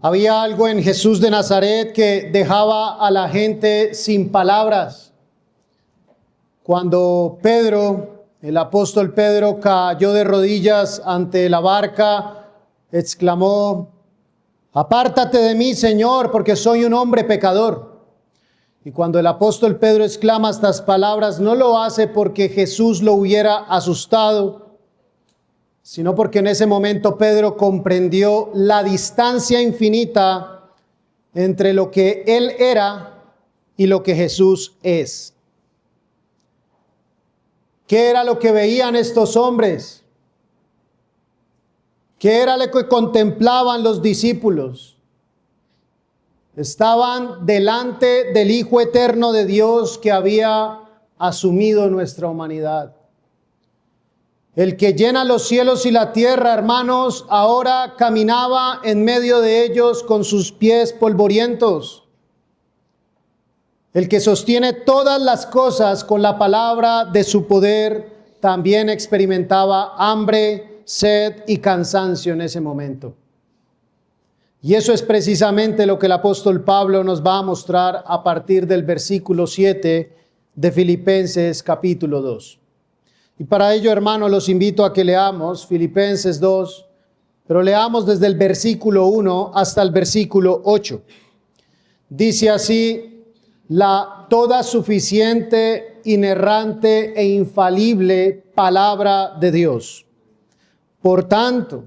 Había algo en Jesús de Nazaret que dejaba a la gente sin palabras. Cuando Pedro, el apóstol Pedro, cayó de rodillas ante la barca, exclamó: "Apártate de mí, Señor, porque soy un hombre pecador". Y cuando el apóstol Pedro exclama estas palabras, no lo hace porque Jesús lo hubiera asustado, sino porque en ese momento Pedro comprendió la distancia infinita entre lo que él era y lo que Jesús es. ¿Qué era lo que veían estos hombres? ¿Qué era lo que contemplaban los discípulos? Estaban delante del Hijo Eterno de Dios que había asumido nuestra humanidad. El que llena los cielos y la tierra, hermanos, ahora caminaba en medio de ellos con sus pies polvorientos. El que sostiene todas las cosas con la palabra de su poder, también experimentaba hambre, sed y cansancio en ese momento. Y eso es precisamente lo que el apóstol Pablo nos va a mostrar a partir del versículo 7 de Filipenses capítulo 2. Y para ello, hermanos, los invito a que leamos Filipenses 2, pero leamos desde el versículo 1 hasta el versículo 8. Dice así: la toda suficiente, inerrante e infalible palabra de Dios. Por tanto,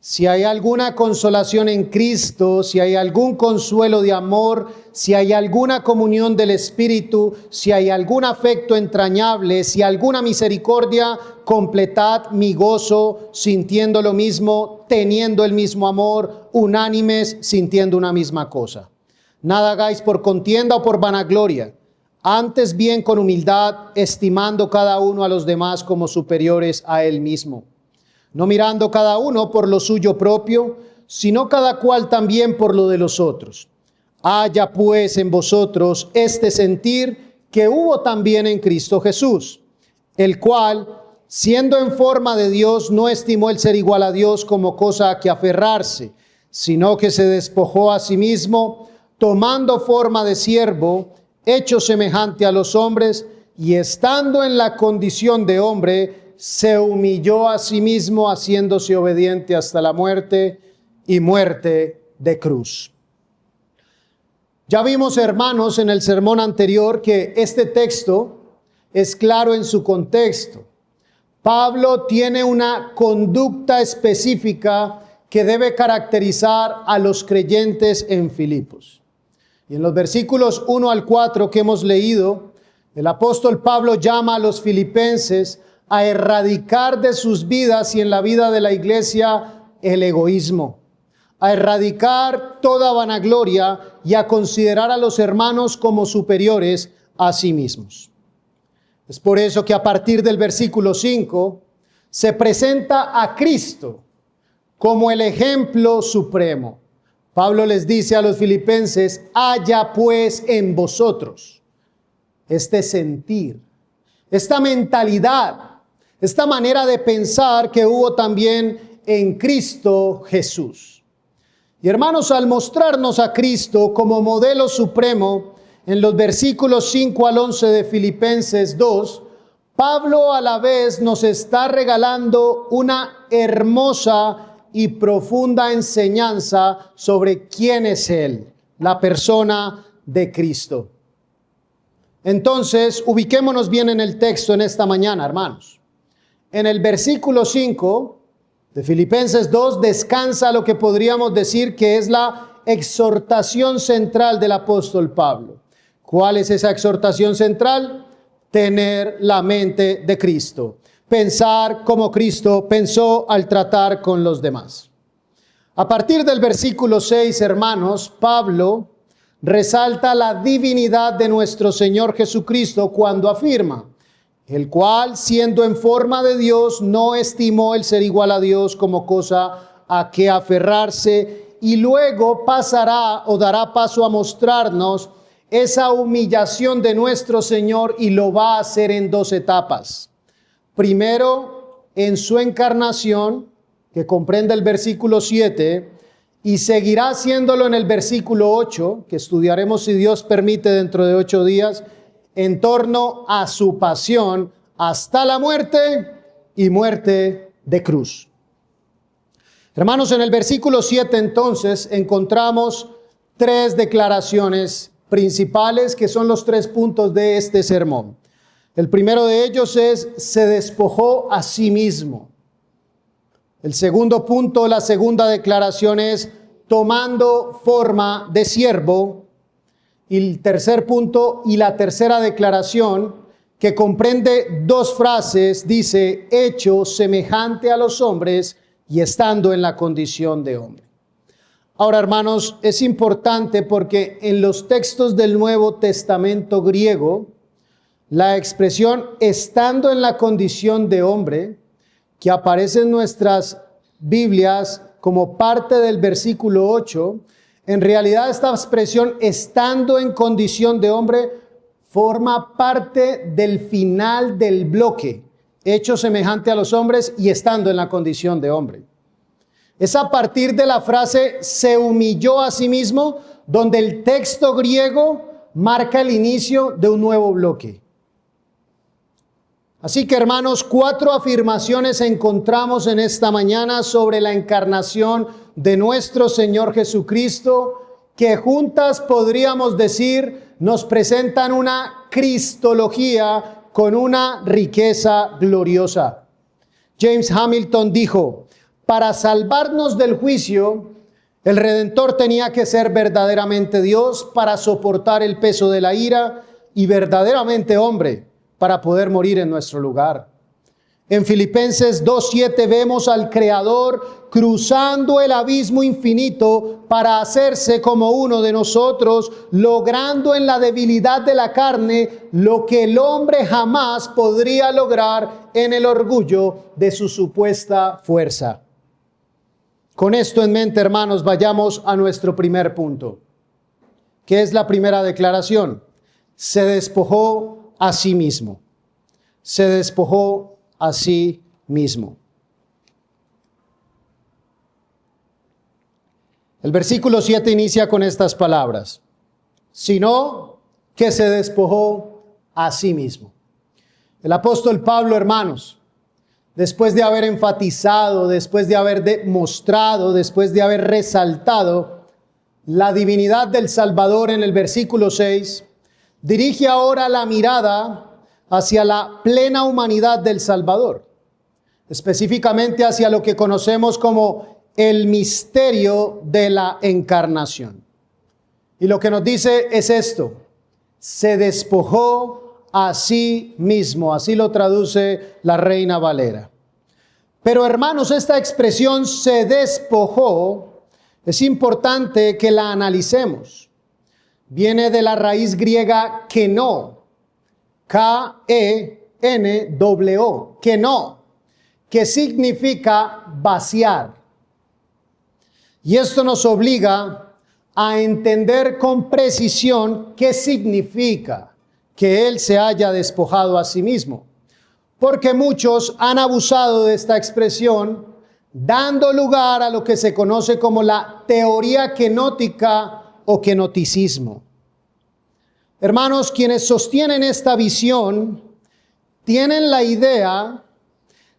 si hay alguna consolación en Cristo, si hay algún consuelo de amor, si hay alguna comunión del Espíritu, si hay algún afecto entrañable, si alguna misericordia, completad mi gozo, sintiendo lo mismo, teniendo el mismo amor, unánimes, sintiendo una misma cosa. Nada hagáis por contienda o por vanagloria, antes bien con humildad, estimando cada uno a los demás como superiores a él mismo. No mirando cada uno por lo suyo propio, sino cada cual también por lo de los otros. Haya pues en vosotros este sentir que hubo también en Cristo Jesús, el cual, siendo en forma de Dios, no estimó el ser igual a Dios como cosa a que aferrarse, sino que se despojó a sí mismo, tomando forma de siervo, hecho semejante a los hombres, y estando en la condición de hombre, se humilló a sí mismo, haciéndose obediente hasta la muerte y muerte de cruz. Ya vimos, hermanos, en el sermón anterior que este texto es claro en su contexto. Pablo tiene una conducta específica que debe caracterizar a los creyentes en Filipos. Y en los versículos 1 al 4 que hemos leído, el apóstol Pablo llama a los filipenses a erradicar de sus vidas y en la vida de la iglesia el egoísmo, a erradicar toda vanagloria y a considerar a los hermanos como superiores a sí mismos. Es por eso que a partir del versículo 5 se presenta a Cristo como el ejemplo supremo. Pablo les dice a los filipenses: haya pues en vosotros este sentir, esta mentalidad, esta manera de pensar que hubo también en Cristo Jesús. Y hermanos, al mostrarnos a Cristo como modelo supremo, en los versículos 5 al 11 de Filipenses 2, Pablo a la vez nos está regalando una hermosa y profunda enseñanza sobre quién es Él, la persona de Cristo. Entonces, ubiquémonos bien en el texto en esta mañana, hermanos. En el versículo 5 de Filipenses 2 descansa lo que podríamos decir que es la exhortación central del apóstol Pablo. ¿Cuál es esa exhortación central? Tener la mente de Cristo. Pensar como Cristo pensó al tratar con los demás. A partir del versículo 6, hermanos, Pablo resalta la divinidad de nuestro Señor Jesucristo cuando afirma: el cual, siendo en forma de Dios, no estimó el ser igual a Dios como cosa a que aferrarse, y luego pasará o dará paso a mostrarnos esa humillación de nuestro Señor, y lo va a hacer en dos etapas. Primero, en su encarnación, que comprende el versículo 7, y seguirá haciéndolo en el versículo 8, que estudiaremos si Dios permite dentro de 8 días, en torno a su pasión hasta la muerte y muerte de cruz. Hermanos, en el versículo 7 entonces encontramos 3 declaraciones principales que son los 3 puntos de este sermón. El primero de ellos es: se despojó a sí mismo. El segundo punto, la segunda declaración es: tomando forma de siervo. Y el tercer punto y la tercera declaración, que comprende 2 frases, dice: hecho semejante a los hombres y estando en la condición de hombre. Ahora, hermanos, es importante porque en los textos del Nuevo Testamento griego, la expresión estando en la condición de hombre, que aparece en nuestras Biblias como parte del versículo 8, en realidad esta expresión estando en condición de hombre forma parte del final del bloque, hecho semejante a los hombres y estando en la condición de hombre. Es a partir de la frase se humilló a sí mismo donde el texto griego marca el inicio de un nuevo bloque. Así que, hermanos, 4 afirmaciones encontramos en esta mañana sobre la encarnación de nuestro Señor Jesucristo, que juntas podríamos decir nos presentan una cristología con una riqueza gloriosa. James Hamilton dijo: para salvarnos del juicio, el Redentor tenía que ser verdaderamente Dios para soportar el peso de la ira y verdaderamente hombre para poder morir en nuestro lugar. En Filipenses 2:7 vemos al Creador cruzando el abismo infinito para hacerse como uno de nosotros, logrando en la debilidad de la carne lo que el hombre jamás podría lograr en el orgullo de su supuesta fuerza. Con esto en mente, hermanos, vayamos a nuestro primer punto. ¿Qué es la primera declaración? Se despojó a sí mismo. Se despojó a sí mismo. El versículo 7 inicia con estas palabras: sino que se despojó a sí mismo. El apóstol Pablo, hermanos, después de haber enfatizado, después de haber demostrado, después de haber resaltado la divinidad del Salvador en el versículo 6, dirige ahora la mirada hacia la plena humanidad del Salvador, específicamente hacia lo que conocemos como el misterio de la encarnación. Y lo que nos dice es esto: se despojó a sí mismo, así lo traduce la Reina Valera. Pero, hermanos, esta expresión se despojó, es importante que la analicemos. Viene de la raíz griega keno, K-E-N-O, keno, que significa vaciar. Y esto nos obliga a entender con precisión qué significa que Él se haya despojado a sí mismo. Porque muchos han abusado de esta expresión, dando lugar a lo que se conoce como la teoría kenótica o kenoticismo. Hermanos, quienes sostienen esta visión tienen la idea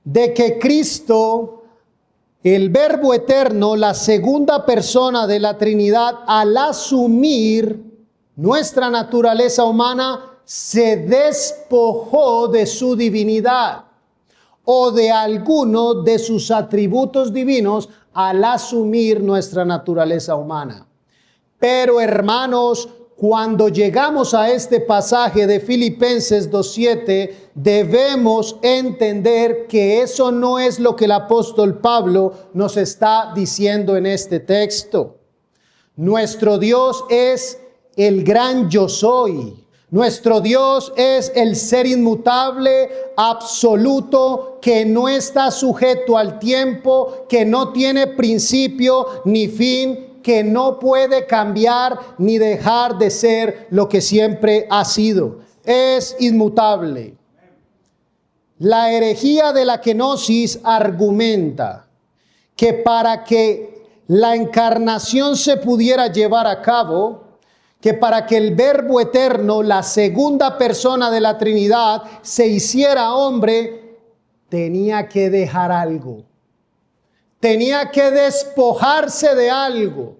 de que Cristo, el Verbo eterno, la segunda persona de la Trinidad, al asumir nuestra naturaleza humana, se despojó de su divinidad o de alguno de sus atributos divinos al asumir nuestra naturaleza humana. Pero, hermanos, cuando llegamos a este pasaje de Filipenses 2:7, debemos entender que eso no es lo que el apóstol Pablo nos está diciendo en este texto. Nuestro Dios es el gran yo soy. Nuestro Dios es el ser inmutable, absoluto, que no está sujeto al tiempo, que no tiene principio ni fin, que no puede cambiar ni dejar de ser lo que siempre ha sido. Es inmutable. La herejía de la kenosis argumenta que para que la encarnación se pudiera llevar a cabo, que para que el Verbo eterno, la segunda persona de la Trinidad, se hiciera hombre, tenía que dejar algo. Tenía que despojarse de algo.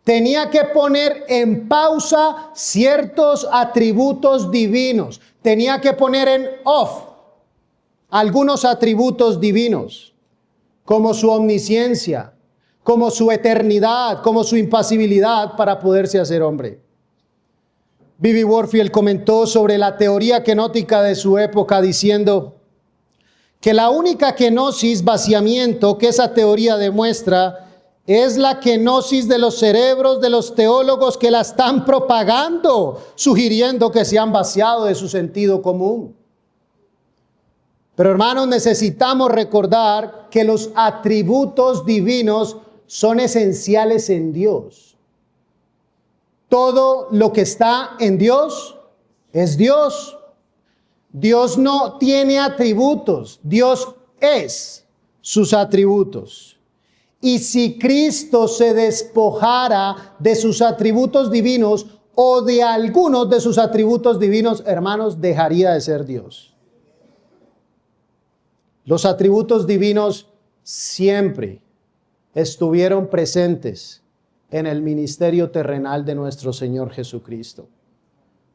Tenía que poner en pausa ciertos atributos divinos. Tenía que poner en off algunos atributos divinos, como su omnisciencia, como su eternidad, como su impasibilidad, para poderse hacer hombre. B.B. Warfield comentó sobre la teoría kenótica de su época diciendo que la única kenosis, vaciamiento, que esa teoría demuestra es la kenosis de los cerebros de los teólogos que la están propagando, sugiriendo que se han vaciado de su sentido común. Pero hermanos, necesitamos recordar que los atributos divinos son esenciales en Dios. Todo lo que está en Dios es Dios. Dios no tiene atributos, Dios es sus atributos. Y si Cristo se despojara de sus atributos divinos o de algunos de sus atributos divinos, hermanos, dejaría de ser Dios. Los atributos divinos siempre estuvieron presentes en el ministerio terrenal de nuestro Señor Jesucristo.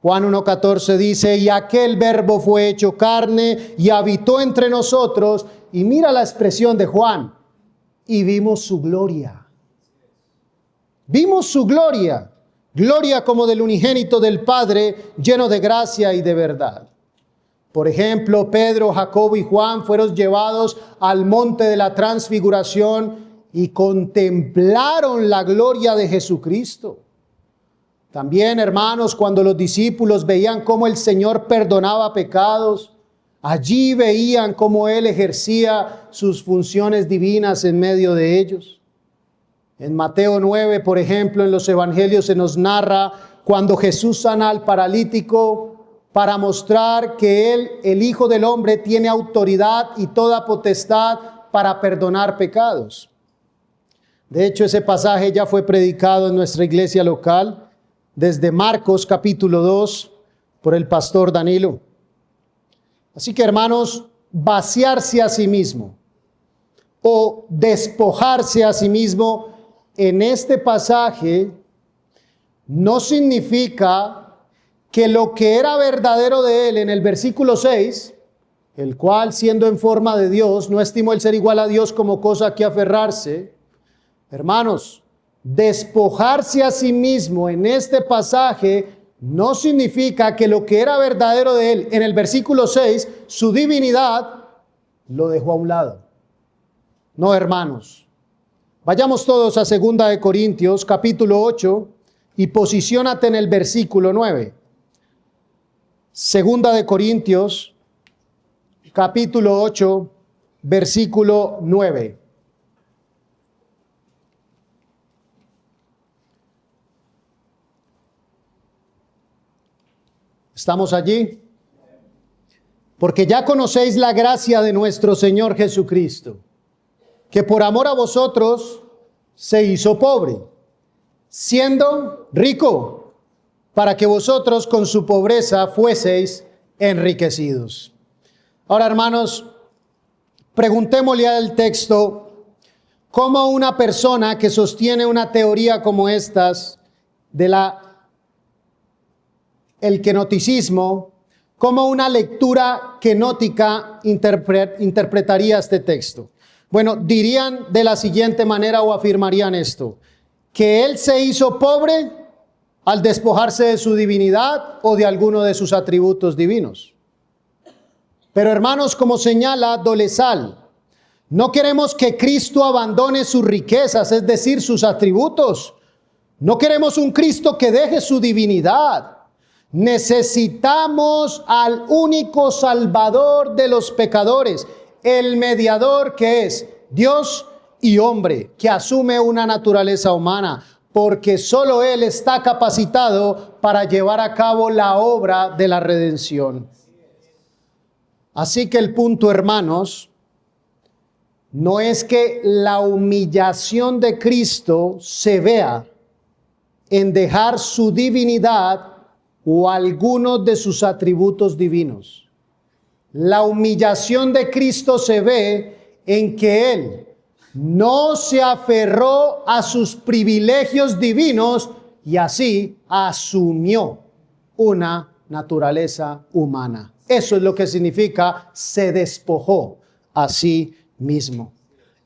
Juan 1:14 dice, y aquel Verbo fue hecho carne y habitó entre nosotros. Y mira la expresión de Juan, y vimos su gloria. Vimos su gloria, gloria como del unigénito del Padre, lleno de gracia y de verdad. Por ejemplo, Pedro, Jacobo y Juan fueron llevados al monte de la transfiguración y contemplaron la gloria de Jesucristo. También, hermanos, cuando los discípulos veían cómo el Señor perdonaba pecados, allí veían cómo Él ejercía sus funciones divinas en medio de ellos. En Mateo 9, por ejemplo, en los evangelios se nos narra cuando Jesús sana al paralítico para mostrar que Él, el Hijo del Hombre, tiene autoridad y toda potestad para perdonar pecados. De hecho, ese pasaje ya fue predicado en nuestra iglesia local desde Marcos capítulo 2 por el pastor Danilo. Así que, hermanos, vaciarse a sí mismo o despojarse a sí mismo en este pasaje no significa que lo que era verdadero de él en el versículo 6, el cual siendo en forma de Dios no estimó el ser igual a Dios como cosa a que aferrarse. Hermanos, despojarse a sí mismo en este pasaje no significa que lo que era verdadero de él en el versículo 6, su divinidad, lo dejó a un lado. No, hermanos. Vayamos todos a 2 de Corintios, capítulo 8, y posiciónate en el versículo 9. 2 de Corintios, capítulo 8, versículo 9. ¿Estamos allí? Porque ya conocéis la gracia de nuestro Señor Jesucristo, que por amor a vosotros se hizo pobre, siendo rico, para que vosotros con su pobreza fueseis enriquecidos. Ahora, hermanos, preguntémosle al texto, ¿cómo una persona que sostiene una teoría como estas de el kenoticismo, cómo una lectura kenótica interpretaría este texto? Bueno, dirían de la siguiente manera o afirmarían esto, que Él se hizo pobre al despojarse de su divinidad o de alguno de sus atributos divinos. Pero hermanos, como señala Dolezal, no queremos que Cristo abandone sus riquezas, es decir, sus atributos. No queremos un Cristo que deje su divinidad. Necesitamos al único Salvador de los pecadores, el mediador que es Dios y hombre, que asume una naturaleza humana, porque solo Él está capacitado para llevar a cabo la obra de la redención. Así que el punto, hermanos, no es que la humillación de Cristo se vea en dejar su divinidad o algunos de sus atributos divinos. La humillación de Cristo se ve en que Él no se aferró a sus privilegios divinos y así asumió una naturaleza humana. Eso es lo que significa se despojó a sí mismo.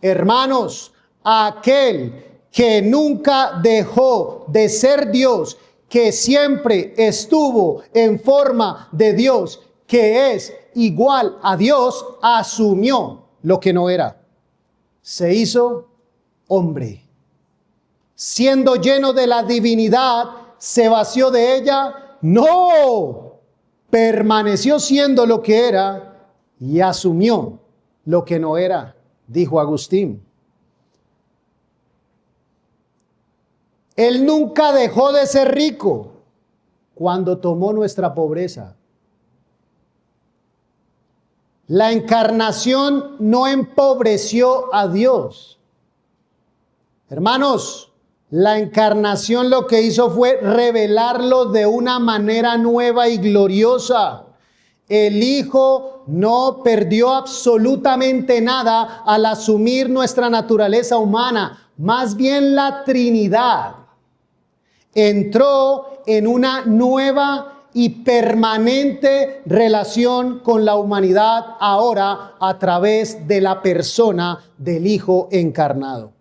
Hermanos, aquel que nunca dejó de ser Dios, que siempre estuvo en forma de Dios, que es igual a Dios, asumió lo que no era. Se hizo hombre. Siendo lleno de la divinidad, ¿se vació de ella? No. Permaneció siendo lo que era y asumió lo que no era, dijo Agustín. Él nunca dejó de ser rico cuando tomó nuestra pobreza. La encarnación no empobreció a Dios. Hermanos, la encarnación lo que hizo fue revelarlo de una manera nueva y gloriosa. El Hijo no perdió absolutamente nada al asumir nuestra naturaleza humana. Más bien la Trinidad entró en una nueva y permanente relación con la humanidad ahora a través de la persona del Hijo encarnado.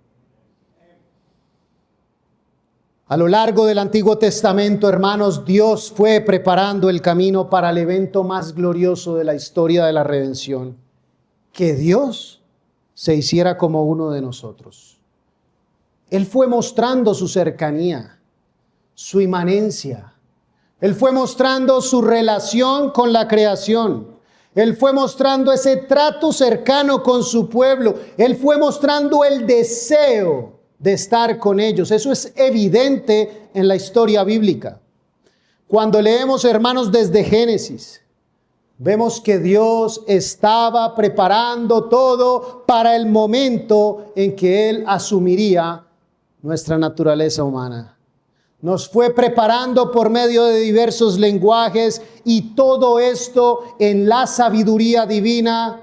A lo largo del Antiguo Testamento, hermanos, Dios fue preparando el camino para el evento más glorioso de la historia de la redención, que Dios se hiciera como uno de nosotros. Él fue mostrando su cercanía, su inmanencia. Él fue mostrando su relación con la creación. Él fue mostrando ese trato cercano con su pueblo. Él fue mostrando el deseo de estar con ellos. Eso es evidente en la historia bíblica. Cuando leemos, hermanos, desde Génesis, vemos que Dios estaba preparando todo para el momento en que Él asumiría nuestra naturaleza humana. Nos fue preparando por medio de diversos lenguajes y todo esto en la sabiduría divina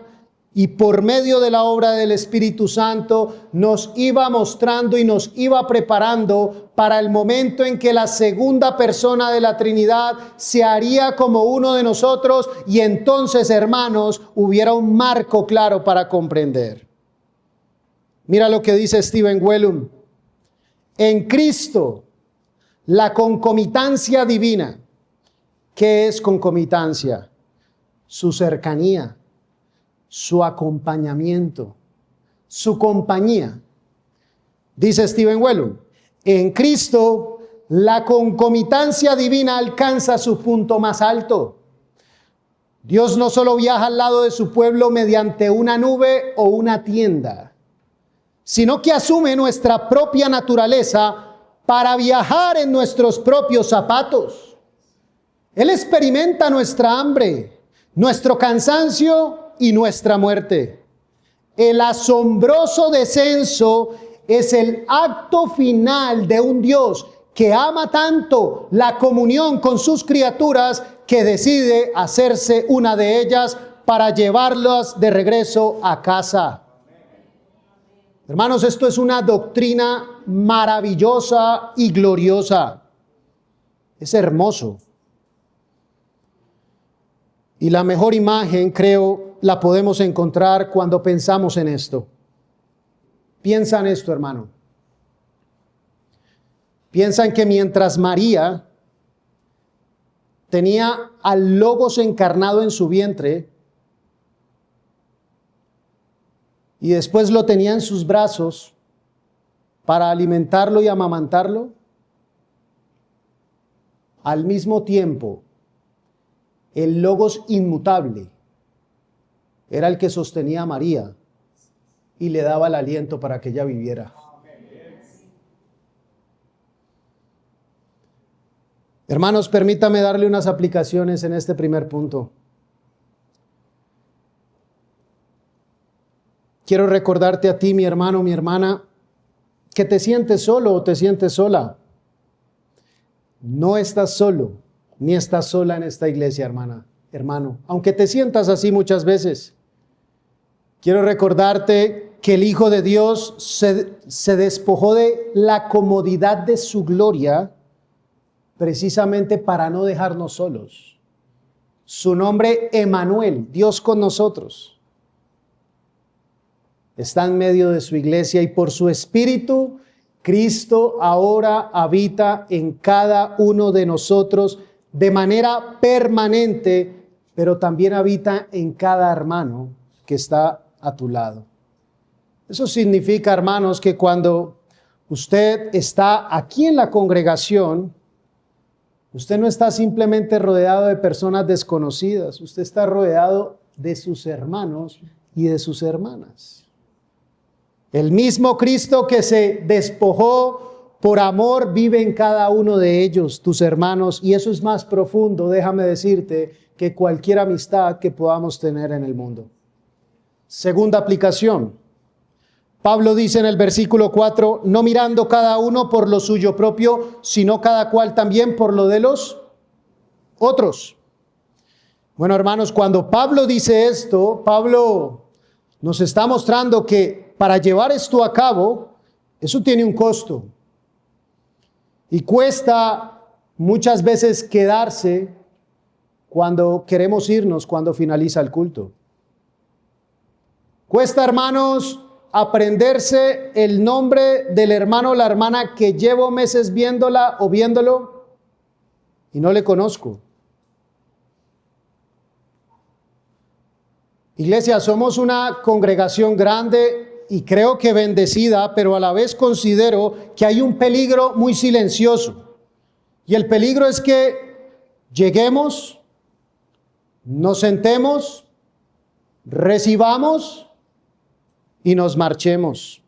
y por medio de la obra del Espíritu Santo nos iba mostrando y nos iba preparando para el momento en que la segunda persona de la Trinidad se haría como uno de nosotros y entonces, hermanos, hubiera un marco claro para comprender. Mira lo que dice Stephen Wellum. En Cristo, la concomitancia divina. ¿Qué es concomitancia? Su cercanía, su acompañamiento, su compañía. Dice Stephen Wellum, en Cristo la concomitancia divina alcanza su punto más alto. Dios no solo viaja al lado de su pueblo mediante una nube o una tienda, sino que asume nuestra propia naturaleza para viajar en nuestros propios zapatos. Él experimenta nuestra hambre, nuestro cansancio y nuestra muerte. El asombroso descenso es el acto final de un Dios que ama tanto la comunión con sus criaturas que decide hacerse una de ellas para llevarlas de regreso a casa. Hermanos, esto es una doctrina maravillosa y gloriosa. Es hermoso. Y la mejor imagen, creo, la podemos encontrar cuando pensamos en esto. Piensa en esto, hermano. Piensa en que mientras María tenía al Logos encarnado en su vientre y después lo tenía en sus brazos para alimentarlo y amamantarlo, al mismo tiempo, el Logos inmutable era el que sostenía a María y le daba el aliento para que ella viviera. Hermanos, permítame darle unas aplicaciones en este primer punto. quiero recordarte a ti, mi hermano, mi hermana, que te sientes solo o te sientes sola. No estás solo, ni estás sola en esta iglesia, hermano. Aunque te sientas así muchas veces, quiero recordarte que el Hijo de Dios se despojó de la comodidad de su gloria precisamente para no dejarnos solos. Su nombre, Emmanuel, Dios con nosotros, está en medio de su iglesia y por su Espíritu, Cristo ahora habita en cada uno de nosotros de manera permanente, pero también habita en cada hermano que está a tu lado. Eso significa, hermanos, que cuando usted está aquí en la congregación, usted no está simplemente rodeado de personas desconocidas, usted está rodeado de sus hermanos y de sus hermanas. El mismo Cristo que se despojó por amor vive en cada uno de ellos, tus hermanos, y eso es más profundo, déjame decirte, que cualquier amistad que podamos tener en el mundo. Segunda aplicación. Pablo dice en el versículo 4, no mirando cada uno por lo suyo propio, sino cada cual también por lo de los otros. Bueno, hermanos, cuando Pablo dice esto, Pablo nos está mostrando que para llevar esto a cabo, eso tiene un costo. Y cuesta muchas veces quedarse cuando queremos irnos, cuando finaliza el culto. Cuesta, hermanos, aprenderse el nombre del hermano o la hermana que llevo meses viéndola o viéndolo y no le conozco. Iglesia, somos una congregación grande y creo que bendecida, pero a la vez considero que hay un peligro muy silencioso. Y el peligro es que lleguemos, nos sentemos, recibamos y nos marchemos.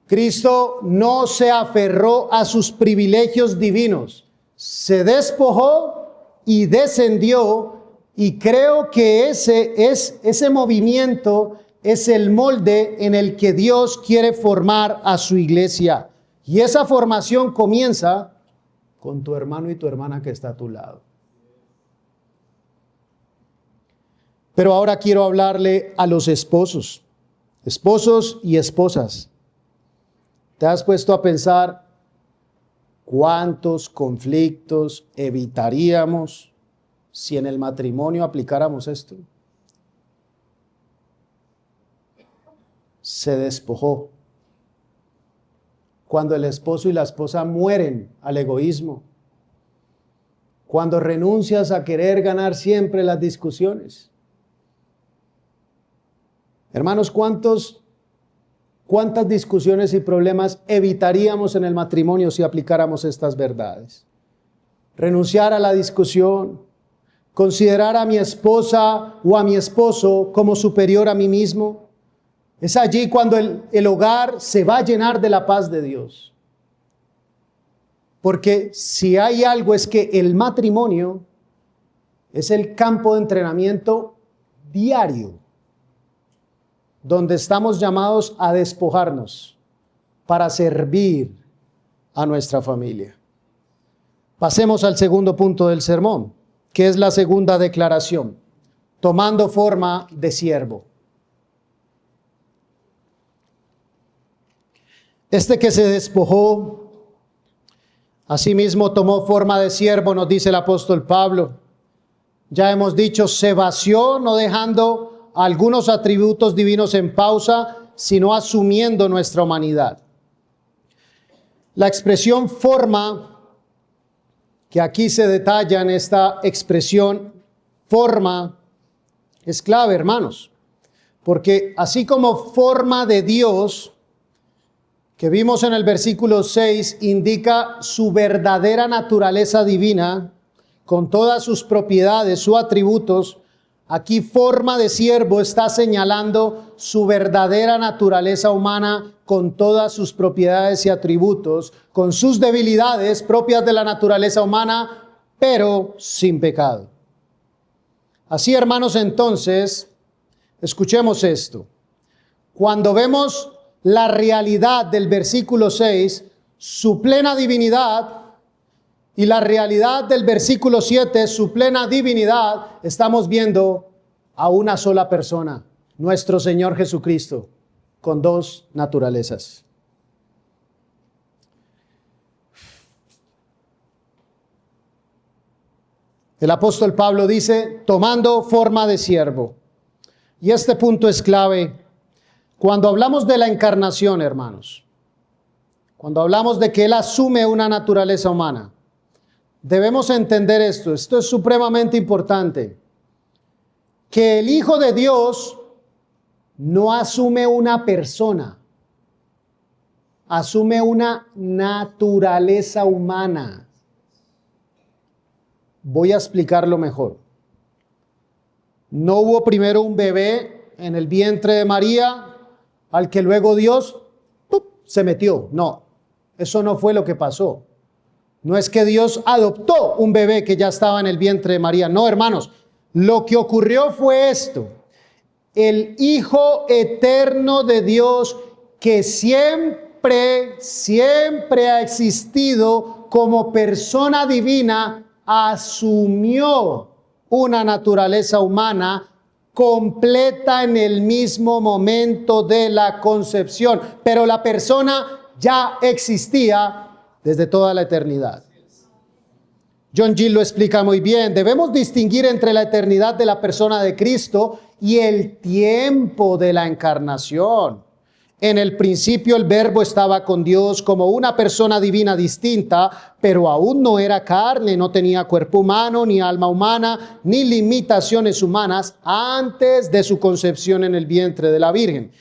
Cristo no se aferró a sus privilegios divinos, se despojó y descendió, y creo que ese movimiento es el molde en el que Dios quiere formar a su iglesia. Y esa formación comienza con tu hermano y tu hermana que está a tu lado. Pero ahora quiero hablarle a los esposos y esposas. ¿Te has puesto a pensar cuántos conflictos evitaríamos si en el matrimonio aplicáramos esto? Se despojó. Cuando el esposo y la esposa mueren al egoísmo. Cuando renuncias a querer ganar siempre las discusiones. Hermanos, ¿cuántas discusiones y problemas evitaríamos en el matrimonio si aplicáramos estas verdades? Renunciar a la discusión, considerar a mi esposa o a mi esposo como superior a mí mismo. Es allí cuando el hogar se va a llenar de la paz de Dios. Porque si hay algo es que el matrimonio es el campo de entrenamiento diario, donde estamos llamados a despojarnos para servir a nuestra familia. Pasemos al segundo punto del sermón, que es la segunda declaración, tomando forma de siervo. Este que se despojó, asimismo tomó forma de siervo, nos dice el apóstol Pablo. Ya hemos dicho, se vació, no dejando algunos atributos divinos en pausa, sino asumiendo nuestra humanidad. La expresión forma, que aquí se detalla en esta expresión, forma, es clave, hermanos, porque así como forma de Dios, que vimos en el versículo 6, indica su verdadera naturaleza divina, con todas sus propiedades, sus atributos. Aquí forma de siervo está señalando su verdadera naturaleza humana con todas sus propiedades y atributos, con sus debilidades propias de la naturaleza humana, pero sin pecado. Así, hermanos, entonces, Escuchemos esto. Cuando vemos la realidad del versículo 6, su plena divinidad, y la realidad del versículo 7, su plena divinidad, estamos viendo a una sola persona, nuestro Señor Jesucristo, con dos naturalezas. El apóstol Pablo dice, tomando forma de siervo. Y este punto es clave. Cuando hablamos de la encarnación, hermanos, cuando hablamos de que Él asume una naturaleza humana, debemos entender esto. Esto es supremamente importante. Que el Hijo de Dios no asume una persona, asume una naturaleza humana. Voy a explicarlo mejor. No hubo primero un bebé en el vientre de María al que luego Dios se metió. No, eso no fue lo que pasó. No es que Dios adoptó un bebé que ya estaba en el vientre de María. No, hermanos, lo que ocurrió fue esto. El Hijo eterno de Dios, que siempre ha existido como persona divina, asumió una naturaleza humana completa en el mismo momento de la concepción, pero la persona ya existía desde toda la eternidad. John Gill lo explica muy bien. Debemos distinguir entre la eternidad de la persona de Cristo y el tiempo de la encarnación. En el principio el Verbo estaba con Dios como una persona divina distinta, pero aún no era carne, no tenía cuerpo humano, ni alma humana, ni limitaciones humanas antes de su concepción en el vientre de la Virgen.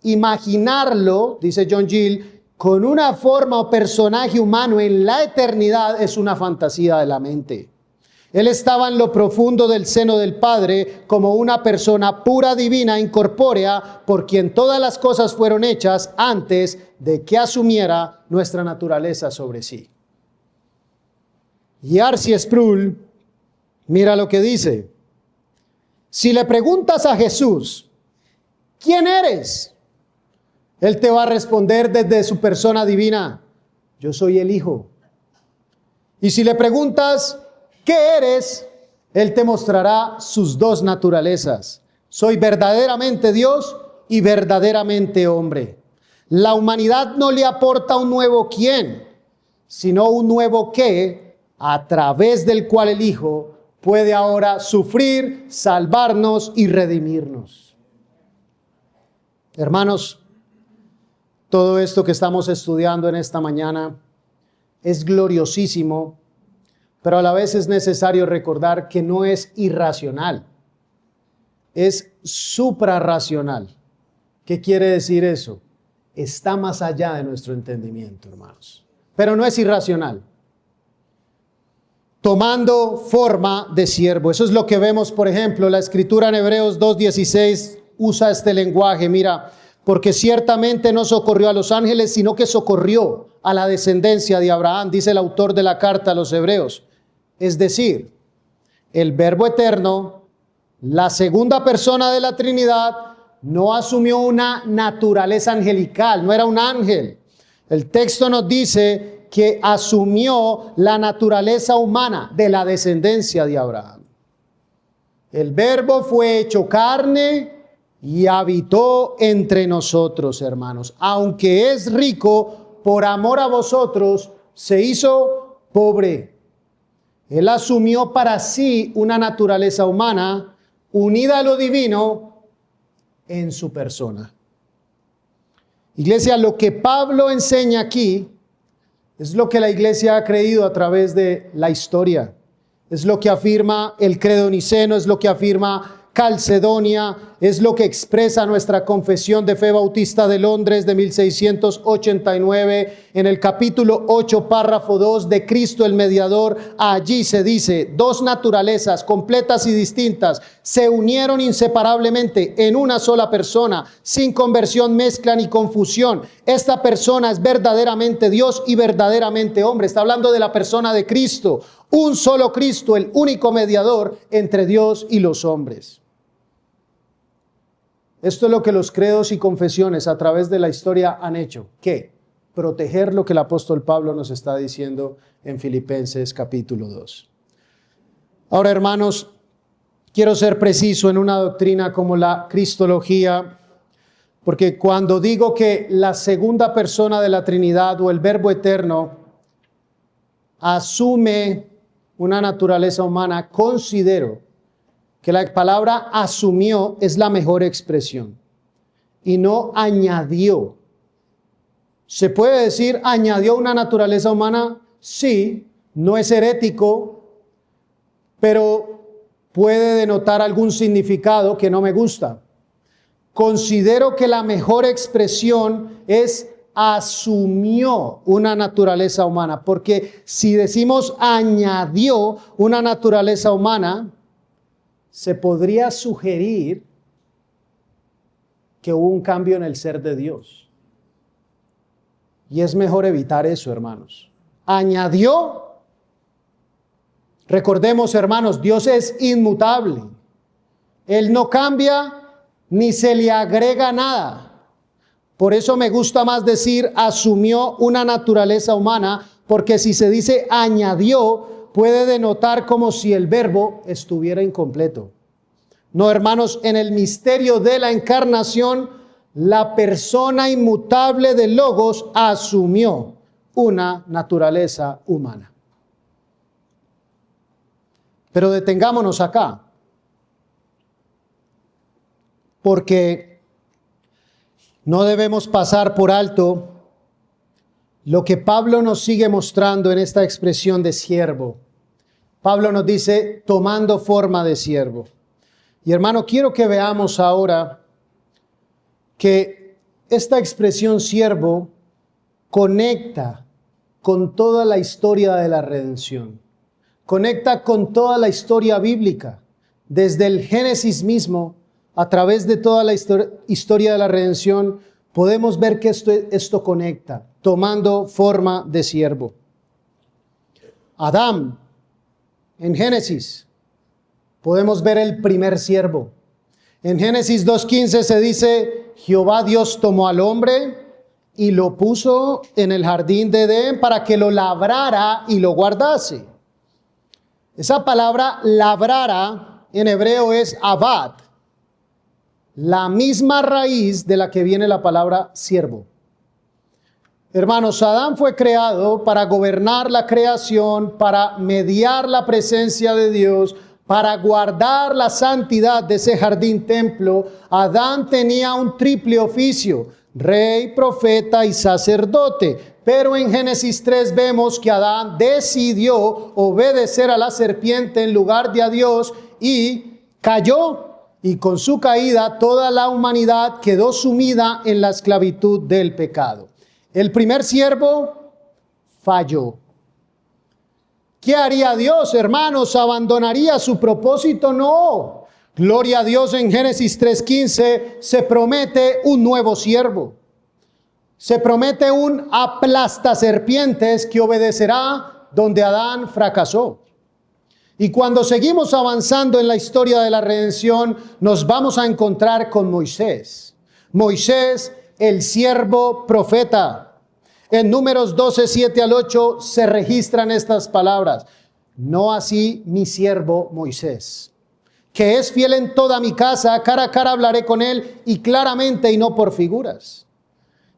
Imaginarlo, dice John Gill, con una forma o personaje humano en la eternidad es una fantasía de la mente. Él estaba en lo profundo del seno del Padre como una persona pura, divina, incorpórea, por quien todas las cosas fueron hechas antes de que asumiera nuestra naturaleza sobre sí. Y R.C. Sproul, mira lo que dice. Si le preguntas a Jesús, ¿quién eres? Él te va a responder desde su persona divina, yo soy el Hijo. Y si le preguntas, ¿qué eres? Él te mostrará sus dos naturalezas. Soy verdaderamente Dios y verdaderamente hombre. La humanidad no le aporta un nuevo quién, sino un nuevo qué, a través del cual el Hijo puede ahora sufrir, salvarnos y redimirnos. Hermanos, todo esto que estamos estudiando en esta mañana es gloriosísimo, pero a la vez es necesario recordar que no es irracional, es suprarracional. ¿Qué quiere decir eso? Está más allá de nuestro entendimiento, hermanos, pero no es irracional. Tomando forma de siervo. Eso es lo que vemos, por ejemplo, la escritura en Hebreos 2:16 usa este lenguaje, mira, porque ciertamente no socorrió a los ángeles, sino que socorrió a la descendencia de Abraham, dice el autor de la carta a los Hebreos. Es decir, el Verbo eterno, la segunda persona de la Trinidad, no asumió una naturaleza angelical, no era un ángel. El texto nos dice que asumió la naturaleza humana de la descendencia de Abraham. El Verbo fue hecho carne y habitó entre nosotros, hermanos. Aunque es rico, por amor a vosotros, se hizo pobre. Él asumió para sí una naturaleza humana unida a lo divino en su persona. Iglesia, lo que Pablo enseña aquí es lo que la iglesia ha creído a través de la historia. Es lo que afirma el credo niceno, es lo que afirma Calcedonia, es lo que expresa nuestra Confesión de Fe Bautista de Londres de 1689, en el capítulo 8, párrafo 2 de Cristo el Mediador. Allí se dice, dos naturalezas completas y distintas se unieron inseparablemente en una sola persona, sin conversión, mezcla ni confusión. Esta persona es verdaderamente Dios y verdaderamente hombre. Está hablando de la persona de Cristo, un solo Cristo, el único mediador entre Dios y los hombres. Esto es lo que los credos y confesiones a través de la historia han hecho. ¿Qué? Proteger lo que el apóstol Pablo nos está diciendo en Filipenses capítulo 2. Ahora, hermanos, quiero ser preciso en una doctrina como la cristología, porque cuando digo que la segunda persona de la Trinidad o el Verbo eterno asume una naturaleza humana, considero que la palabra asumió es la mejor expresión y no añadió. ¿Se puede decir añadió una naturaleza humana? Sí, no es herético, pero puede denotar algún significado que no me gusta. Considero que la mejor expresión es asumió una naturaleza humana, porque si decimos añadió una naturaleza humana, se podría sugerir que hubo un cambio en el ser de Dios. Y es mejor evitar eso, hermanos. Añadió. Recordemos, hermanos, Dios es inmutable. Él no cambia ni se le agrega nada. Por eso me gusta más decir asumió una naturaleza humana, porque si se dice añadió, puede denotar como si el verbo estuviera incompleto. No, hermanos, en el misterio de la encarnación, la persona inmutable del Logos asumió una naturaleza humana. Pero detengámonos acá, porque no debemos pasar por alto lo que Pablo nos sigue mostrando en esta expresión de siervo. Pablo nos dice, tomando forma de siervo. Y hermano, quiero que veamos ahora que esta expresión siervo conecta con toda la historia de la redención. Conecta con toda la historia bíblica, desde el Génesis mismo, a través de toda la historia de la redención, podemos ver que esto conecta, tomando forma de siervo. Adán, en Génesis, podemos ver el primer siervo. En Génesis 2:15 se dice, Jehová Dios tomó al hombre y lo puso en el jardín de Edén para que lo labrara y lo guardase. Esa palabra labrara en hebreo es abad, la misma raíz de la que viene la palabra siervo. Hermanos, Adán fue creado para gobernar la creación, para mediar la presencia de Dios, para guardar la santidad de ese jardín templo. Adán tenía un triple oficio: rey, profeta y sacerdote. Pero en Génesis 3 vemos que Adán decidió obedecer a la serpiente en lugar de a Dios y cayó. Y con su caída toda la humanidad quedó sumida en la esclavitud del pecado. El primer siervo falló. ¿Qué haría Dios, hermanos? ¿Abandonaría su propósito? No. Gloria a Dios, en Génesis 3:15 se promete un nuevo siervo. Se promete un aplastaserpientes que obedecerá donde Adán fracasó. Y cuando seguimos avanzando en la historia de la redención, nos vamos a encontrar con Moisés. Moisés, el siervo profeta. En Números 12, 7 al 8 se registran estas palabras. No así mi siervo Moisés, que es fiel en toda mi casa, cara a cara hablaré con él y claramente y no por figuras.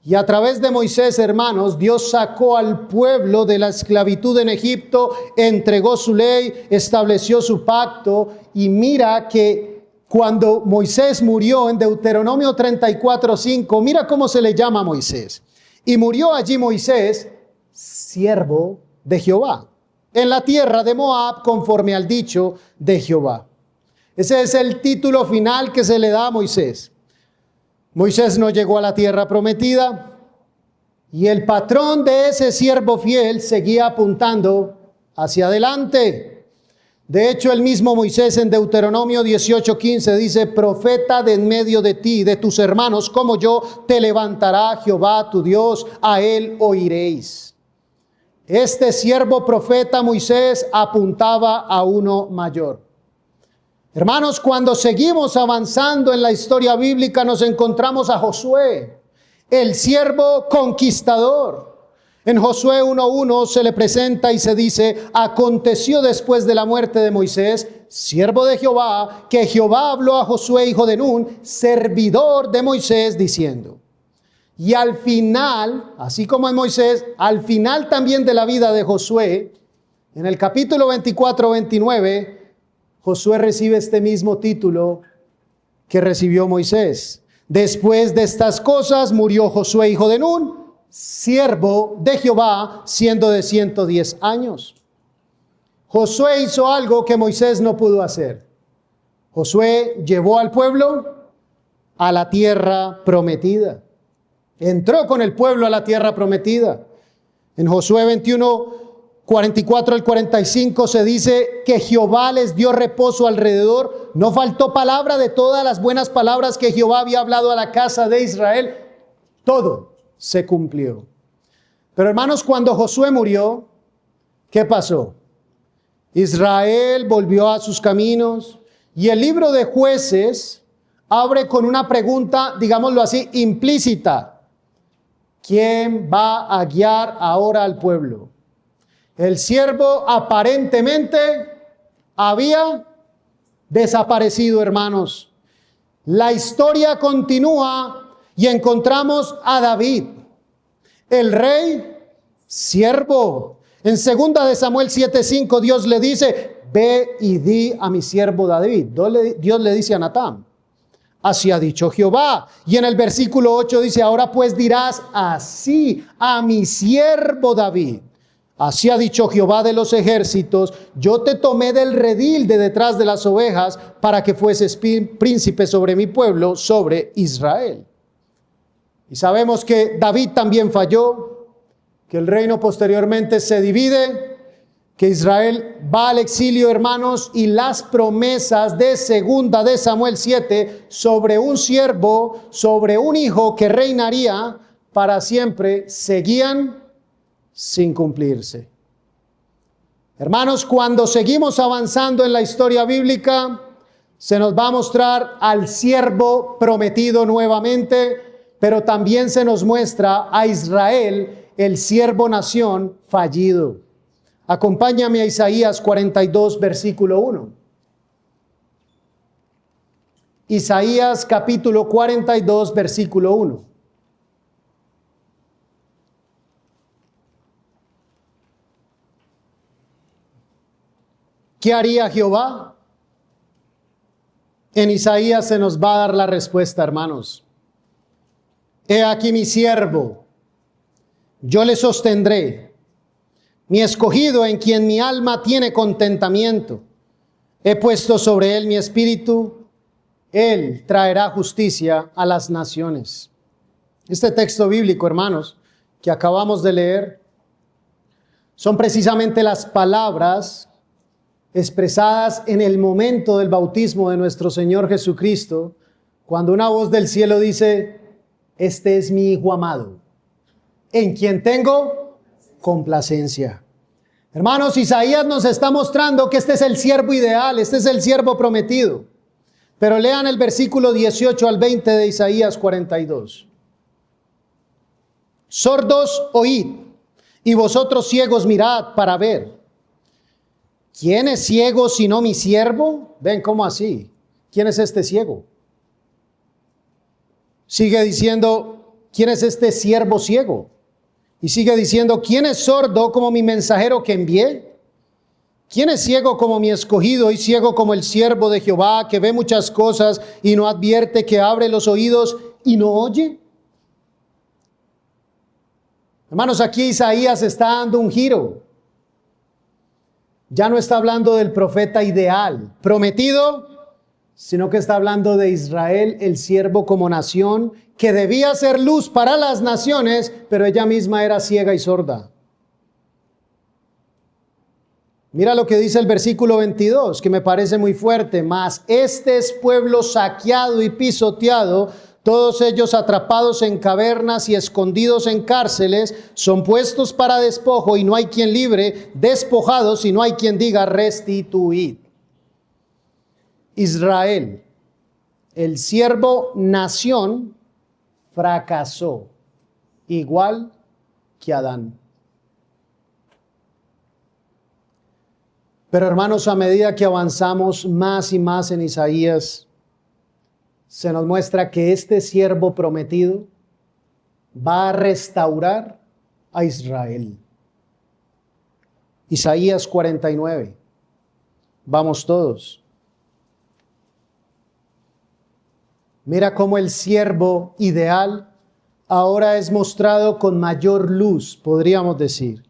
Y a través de Moisés, hermanos, Dios sacó al pueblo de la esclavitud en Egipto, entregó su ley, estableció su pacto. Y mira que cuando Moisés murió en Deuteronomio 34:5, mira cómo se le llama a Moisés. Y murió allí Moisés, siervo de Jehová, en la tierra de Moab, conforme al dicho de Jehová. Ese es el título final que se le da a Moisés. Moisés no llegó a la tierra prometida y el patrón de ese siervo fiel seguía apuntando hacia adelante. De hecho, el mismo Moisés en Deuteronomio 18:15 dice, profeta de en medio de ti, de tus hermanos como yo, te levantará Jehová tu Dios, a él oiréis. Este siervo profeta Moisés apuntaba a uno mayor. Hermanos, cuando seguimos avanzando en la historia bíblica, nos encontramos a Josué, el siervo conquistador. En Josué 1:1 se le presenta y se dice: aconteció después de la muerte de Moisés, siervo de Jehová, que Jehová habló a Josué, hijo de Nun, servidor de Moisés, diciendo. Y al final, así como en Moisés, al final también de la vida de Josué, en el capítulo 24-29, Josué recibe este mismo título que recibió Moisés. Después de estas cosas murió Josué, hijo de Nun, siervo de Jehová, siendo de 110 años. Josué hizo algo que Moisés no pudo hacer. Josué llevó al pueblo a la tierra prometida. Entró con el pueblo a la tierra prometida. En Josué 21:44 al 45 se dice que Jehová les dio reposo alrededor. No faltó palabra de todas las buenas palabras que Jehová había hablado a la casa de Israel. Todo se cumplió. Pero hermanos, cuando Josué murió, ¿qué pasó? Israel volvió a sus caminos y el libro de Jueces abre con una pregunta, digámoslo así, implícita. ¿Quién va a guiar ahora al pueblo? El siervo aparentemente había desaparecido, hermanos. La historia continúa y encontramos a David, el rey siervo. En 2 de Samuel 7:5 Dios le dice: ve y di a mi siervo David. Dios le dice a Natán: así ha dicho Jehová. Y en el versículo 8 dice: ahora pues dirás así a mi siervo David. Así ha dicho Jehová de los ejércitos: yo te tomé del redil de detrás de las ovejas para que fueses príncipe sobre mi pueblo, sobre Israel. Y sabemos que David también falló, que el reino posteriormente se divide, que Israel va al exilio, hermanos, y las promesas de 2 de Samuel 7 sobre un siervo, sobre un hijo que reinaría para siempre, seguían sin cumplirse. Hermanos, cuando seguimos avanzando en la historia bíblica, se nos va a mostrar al siervo prometido nuevamente, pero también se nos muestra a Israel, el siervo nación fallido. Acompáñame a Isaías 42, versículo 1. Isaías capítulo 42, versículo 1. ¿Qué haría Jehová? En Isaías se nos va a dar la respuesta, hermanos. He aquí mi siervo, yo le sostendré, mi escogido en quien mi alma tiene contentamiento. He puesto sobre él mi espíritu, él traerá justicia a las naciones. Este texto bíblico, hermanos, que acabamos de leer, son precisamente las palabras expresadas en el momento del bautismo de nuestro Señor Jesucristo, cuando una voz del cielo dice: este es mi Hijo amado, en quien tengo complacencia. Hermanos, Isaías nos está mostrando que este es el siervo ideal, este es el siervo prometido. Pero lean el versículo 18 al 20 de Isaías 42. Sordos, oíd, y vosotros ciegos mirad para ver. ¿Quién es ciego sino mi siervo? Ven, ¿cómo así? ¿Quién es este ciego? Sigue diciendo: ¿quién es este siervo ciego? Y sigue diciendo: ¿quién es sordo como mi mensajero que envié? ¿Quién es ciego como mi escogido y ciego como el siervo de Jehová, que ve muchas cosas y no advierte, que abre los oídos y no oye? Hermanos, aquí Isaías está dando un giro. Ya no está hablando del profeta ideal, prometido, sino que está hablando de Israel, el siervo como nación, que debía ser luz para las naciones, pero ella misma era ciega y sorda. Mira lo que dice el versículo 22, que me parece muy fuerte. Mas este es pueblo saqueado y pisoteado, todos ellos atrapados en cavernas y escondidos en cárceles, son puestos para despojo y no hay quien libre, despojados y no hay quien diga restituid. Israel, el siervo nación, fracasó, igual que Adán. Pero hermanos, a medida que avanzamos más y más en Isaías, se nos muestra que este siervo prometido va a restaurar a Israel. Isaías 49. Vamos todos. Mira cómo el siervo ideal ahora es mostrado con mayor luz, podríamos decir.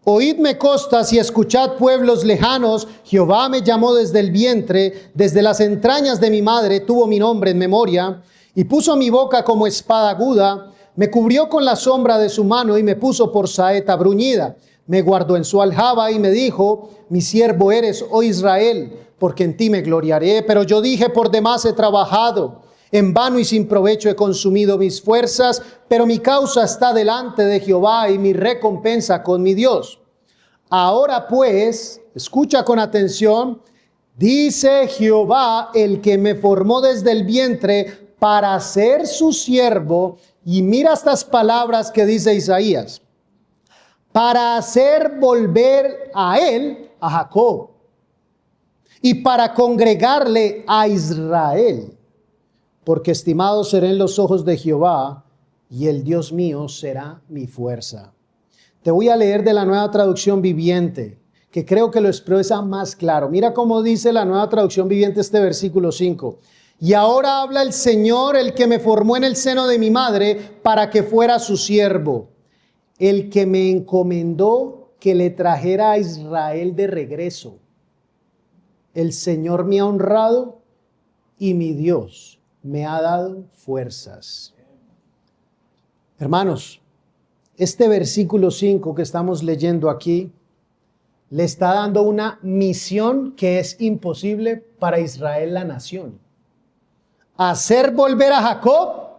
Oídme costas y escuchad pueblos lejanos, Jehová me llamó desde el vientre, desde las entrañas de mi madre tuvo mi nombre en memoria, y puso mi boca como espada aguda, me cubrió con la sombra de su mano y me puso por saeta bruñida. Me guardó en su aljaba y me dijo, mi siervo eres, oh Israel, porque en ti me gloriaré. Pero yo dije, por demás he trabajado, en vano y sin provecho he consumido mis fuerzas, pero mi causa está delante de Jehová y mi recompensa con mi Dios. Ahora pues, escucha con atención, dice Jehová, el que me formó desde el vientre para ser su siervo, y mira estas palabras que dice Isaías, para hacer volver a él, a Jacob, y para congregarle a Israel. Porque estimado seré en los ojos de Jehová, y el Dios mío será mi fuerza. Te voy a leer de la Nueva Traducción Viviente, que creo que lo expresa más claro. Mira cómo dice la Nueva Traducción Viviente este versículo 5. Y ahora habla el Señor, el que me formó en el seno de mi madre, para que fuera su siervo, el que me encomendó que le trajera a Israel de regreso. El Señor me ha honrado y mi Dios me ha dado fuerzas. Hermanos, este versículo 5 que estamos leyendo aquí le está dando una misión que es imposible para Israel, la nación. Hacer volver a Jacob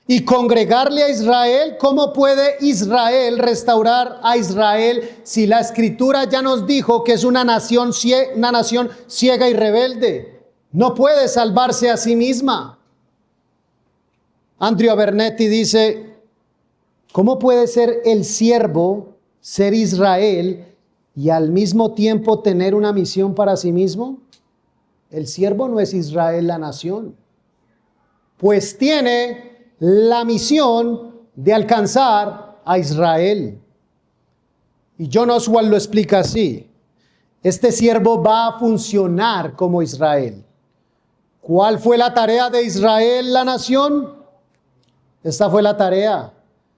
y congregarle a Israel. ¿Cómo puede Israel restaurar a Israel si la Escritura ya nos dijo que es una nación ciega y rebelde? No puede salvarse a sí misma. Andrea Bernetti dice, ¿cómo puede ser el siervo, ser Israel, y al mismo tiempo tener una misión para sí mismo? El siervo no es Israel, la nación, pues tiene la misión de alcanzar a Israel. Y John Oswald lo explica así: este siervo va a funcionar como Israel. ¿Cuál fue la tarea de Israel, la nación? Esta fue la tarea: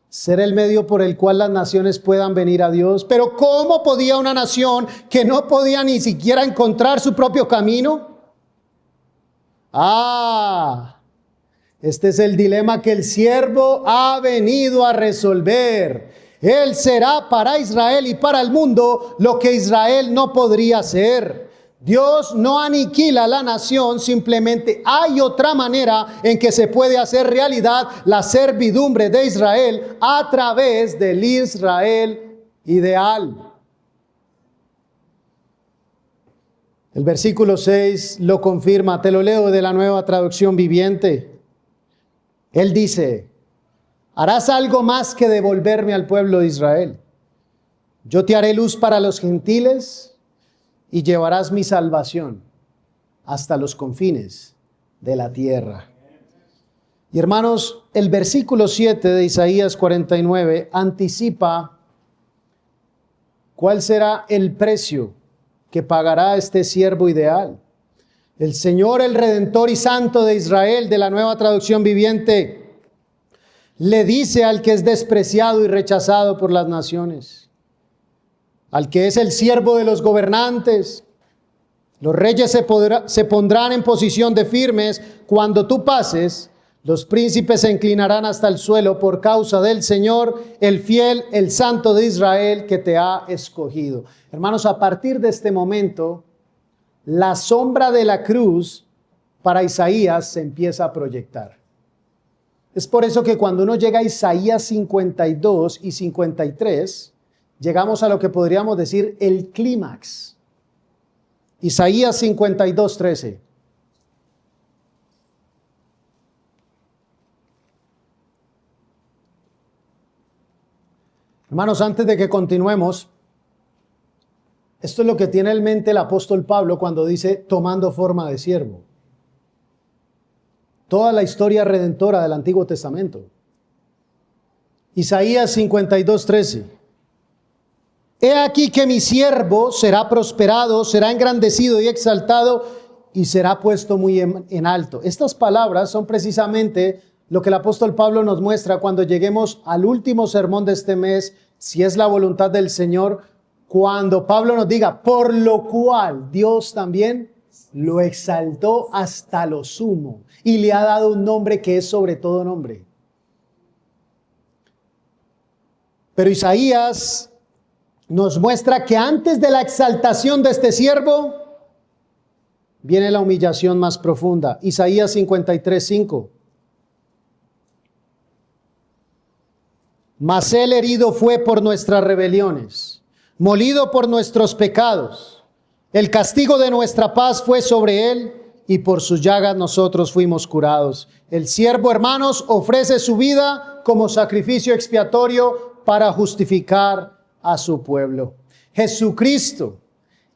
ser el medio por el cual las naciones puedan venir a Dios. Pero ¿cómo podía una nación que no podía ni siquiera encontrar su propio camino? Este es el dilema que el siervo ha venido a resolver. Él será para Israel y para el mundo lo que Israel no podría ser. Dios no aniquila la nación, simplemente hay otra manera en que se puede hacer realidad la servidumbre de Israel a través del Israel ideal. El versículo 6 lo confirma, te lo leo de la Nueva Traducción Viviente. Él dice, harás algo más que devolverme al pueblo de Israel. Yo te haré luz para los gentiles y llevarás mi salvación hasta los confines de la tierra. Y hermanos, el versículo 7 de Isaías 49 anticipa cuál será el precio que pagará este siervo ideal. El Señor, el Redentor y Santo de Israel, de la Nueva Traducción Viviente, le dice al que es despreciado y rechazado por las naciones, al que es el siervo de los gobernantes: los reyes se pondrán en posición de firmes cuando tú pases, los príncipes se inclinarán hasta el suelo por causa del Señor, el fiel, el Santo de Israel que te ha escogido. Hermanos, a partir de este momento, la sombra de la cruz para Isaías se empieza a proyectar. Es por eso que cuando uno llega a Isaías 52 y 53, llegamos a lo que podríamos decir el clímax. Isaías 52:13. Hermanos, antes de que continuemos, esto es lo que tiene en mente el apóstol Pablo cuando dice tomando forma de siervo. Toda la historia redentora del Antiguo Testamento. Isaías 52:13. He aquí que mi siervo será prosperado, será engrandecido y exaltado y será puesto muy en alto. Estas palabras son precisamente lo que el apóstol Pablo nos muestra cuando lleguemos al último sermón de este mes, si es la voluntad del Señor, cuando Pablo nos diga, por lo cual Dios también lo exaltó hasta lo sumo y le ha dado un nombre que es sobre todo nombre. Pero Isaías nos muestra que antes de la exaltación de este siervo viene la humillación más profunda. Isaías 53:5. Mas él herido fue por nuestras rebeliones, molido por nuestros pecados. El castigo de nuestra paz fue sobre él y por sus llagas nosotros fuimos curados. El siervo, hermanos, ofrece su vida como sacrificio expiatorio para justificar a su pueblo. Jesucristo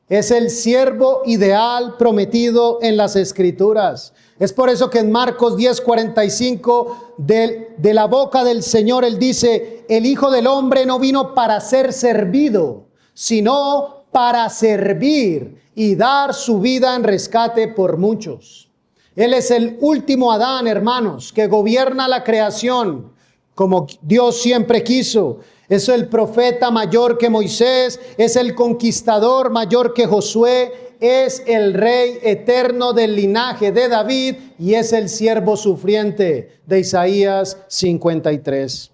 es el siervo ideal prometido en las Escrituras. Es por eso que en Marcos 10:45 de la boca del Señor él dice, el Hijo del Hombre no vino para ser servido, sino para servir y dar su vida en rescate por muchos. Él es el último Adán, hermanos, que gobierna la creación como Dios siempre quiso. Es el profeta mayor que Moisés, es el conquistador mayor que Josué, es el rey eterno del linaje de David y es el siervo sufriente de Isaías 53.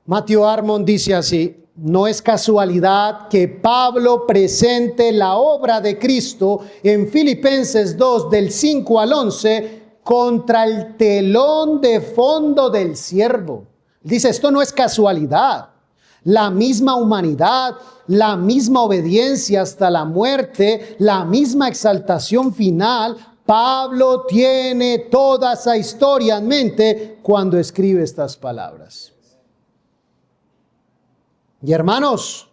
Matthew Armon dice así, no es casualidad que Pablo presente la obra de Cristo en Filipenses 2 del 5 al 11 contra el telón de fondo del siervo. Dice, esto no es casualidad. La misma humanidad, la misma obediencia hasta la muerte, la misma exaltación final. Pablo tiene toda esa historia en mente cuando escribe estas palabras. Y hermanos,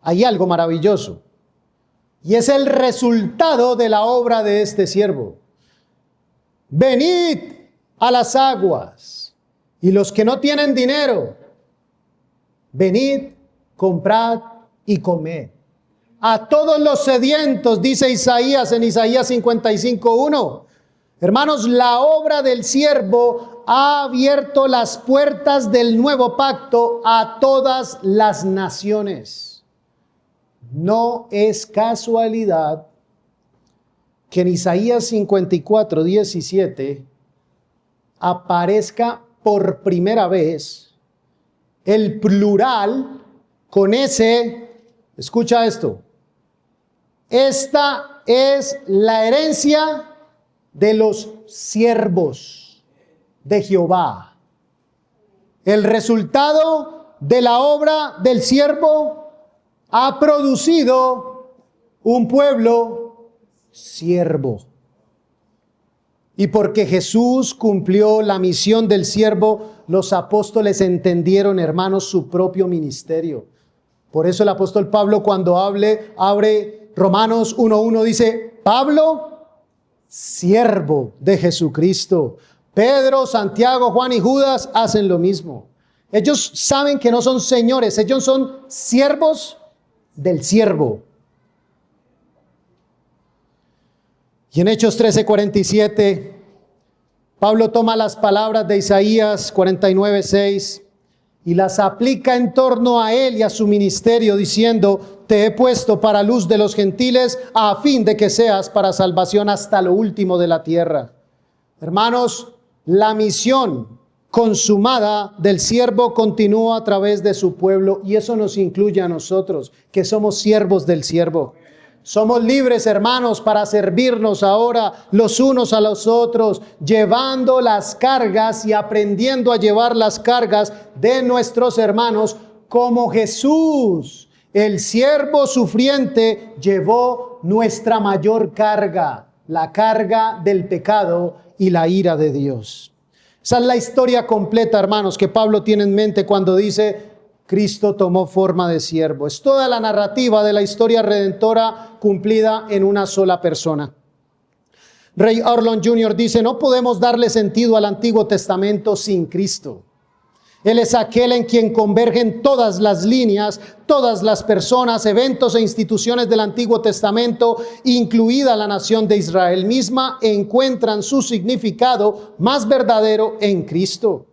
hay algo maravilloso. Y es el resultado de la obra de este siervo. Venid a las aguas, y los que no tienen dinero, venid, comprad y comed. A todos los sedientos, dice Isaías en Isaías 55:1. Hermanos, la obra del siervo ha abierto las puertas del nuevo pacto a todas las naciones. No es casualidad que en Isaías 54:17 aparezca por primera vez el plural con ese, escucha esto, esta es la herencia de los siervos de Jehová. El resultado de la obra del siervo ha producido un pueblo siervo. Y porque Jesús cumplió la misión del siervo, los apóstoles entendieron, hermanos, su propio ministerio. Por eso el apóstol Pablo, cuando abre Romanos 1:1, dice, Pablo, siervo de Jesucristo. Pedro, Santiago, Juan y Judas hacen lo mismo. Ellos saben que no son señores, ellos son siervos del siervo. Y en Hechos 13:47, Pablo toma las palabras de Isaías 49:6 y las aplica en torno a él y a su ministerio, diciendo, te he puesto para luz de los gentiles, a fin de que seas para salvación hasta lo último de la tierra. Hermanos, la misión consumada del siervo continúa a través de su pueblo, y eso nos incluye a nosotros, que somos siervos del siervo. Somos libres, hermanos, para servirnos ahora los unos a los otros, llevando las cargas y aprendiendo a llevar las cargas de nuestros hermanos como Jesús, el siervo sufriente, llevó nuestra mayor carga, la carga del pecado y la ira de Dios. Esa es la historia completa, hermanos, que Pablo tiene en mente cuando dice Cristo tomó forma de siervo. Es toda la narrativa de la historia redentora cumplida en una sola persona. Ray Ortlund Jr. dice, no podemos darle sentido al Antiguo Testamento sin Cristo. Él es aquel en quien convergen todas las líneas, todas las personas, eventos e instituciones del Antiguo Testamento, incluida la nación de Israel misma, encuentran su significado más verdadero en Cristo.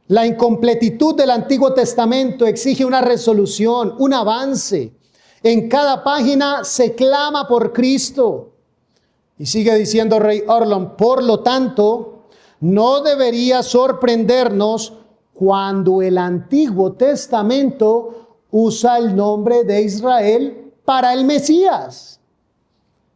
La incompletitud del Antiguo Testamento exige una resolución, un avance. En cada página se clama por Cristo. Y sigue diciendo Ray Ortlund, por lo tanto, no debería sorprendernos cuando el Antiguo Testamento usa el nombre de Israel para el Mesías.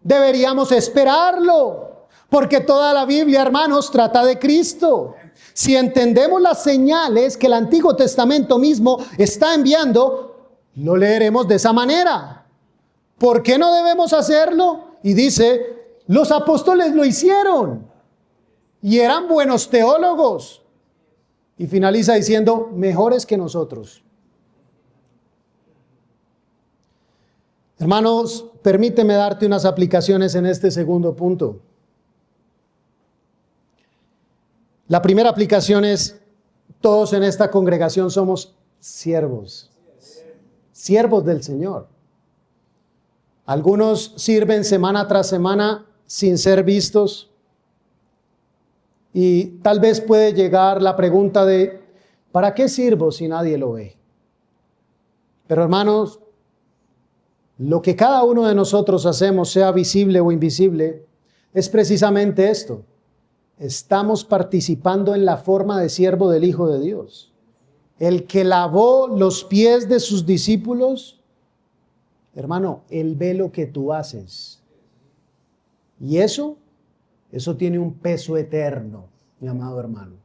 Deberíamos esperarlo, porque toda la Biblia, hermanos, trata de Cristo. Si entendemos las señales que el Antiguo Testamento mismo está enviando, lo leeremos de esa manera. ¿Por qué no debemos hacerlo? Y dice, los apóstoles lo hicieron y eran buenos teólogos. Y finaliza diciendo, mejores que nosotros. Hermanos, permíteme darte unas aplicaciones en este segundo punto. La primera aplicación es, todos en esta congregación somos siervos. Siervos del Señor. Algunos sirven semana tras semana sin ser vistos. Y tal vez puede llegar la pregunta de, ¿para qué sirvo si nadie lo ve? Pero hermanos, lo que cada uno de nosotros hacemos, sea visible o invisible, es precisamente esto. Estamos participando en la forma de siervo del Hijo de Dios. El que lavó los pies de sus discípulos, hermano, Él ve lo que tú haces. Y eso tiene un peso eterno, mi amado hermano.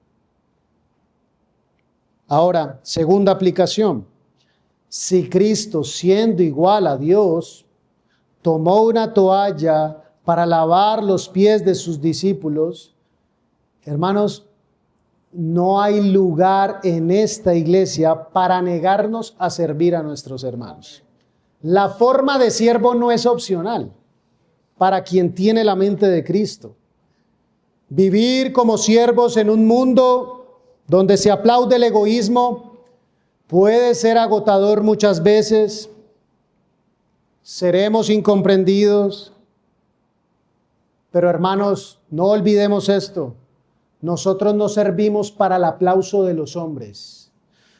Ahora, segunda aplicación. Si Cristo, siendo igual a Dios, tomó una toalla para lavar los pies de sus discípulos, hermanos, no hay lugar en esta iglesia para negarnos a servir a nuestros hermanos. La forma de siervo no es opcional para quien tiene la mente de Cristo. Vivir como siervos en un mundo donde se aplaude el egoísmo puede ser agotador muchas veces. Seremos incomprendidos. Pero hermanos, no olvidemos esto. Nosotros no servimos para el aplauso de los hombres.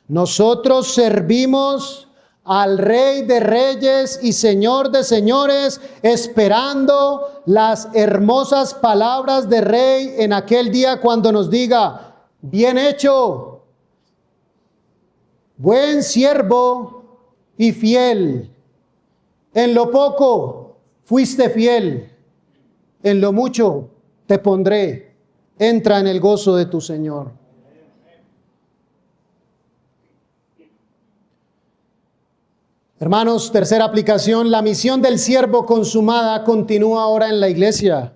Nosotros servimos al Rey de Reyes y Señor de Señores, esperando las hermosas palabras de Rey en aquel día cuando nos diga, bien hecho, buen siervo y fiel. En lo poco fuiste fiel, en lo mucho te pondré. Entra en el gozo de tu Señor. Hermanos, tercera aplicación, la misión del siervo consumada continúa ahora en la iglesia.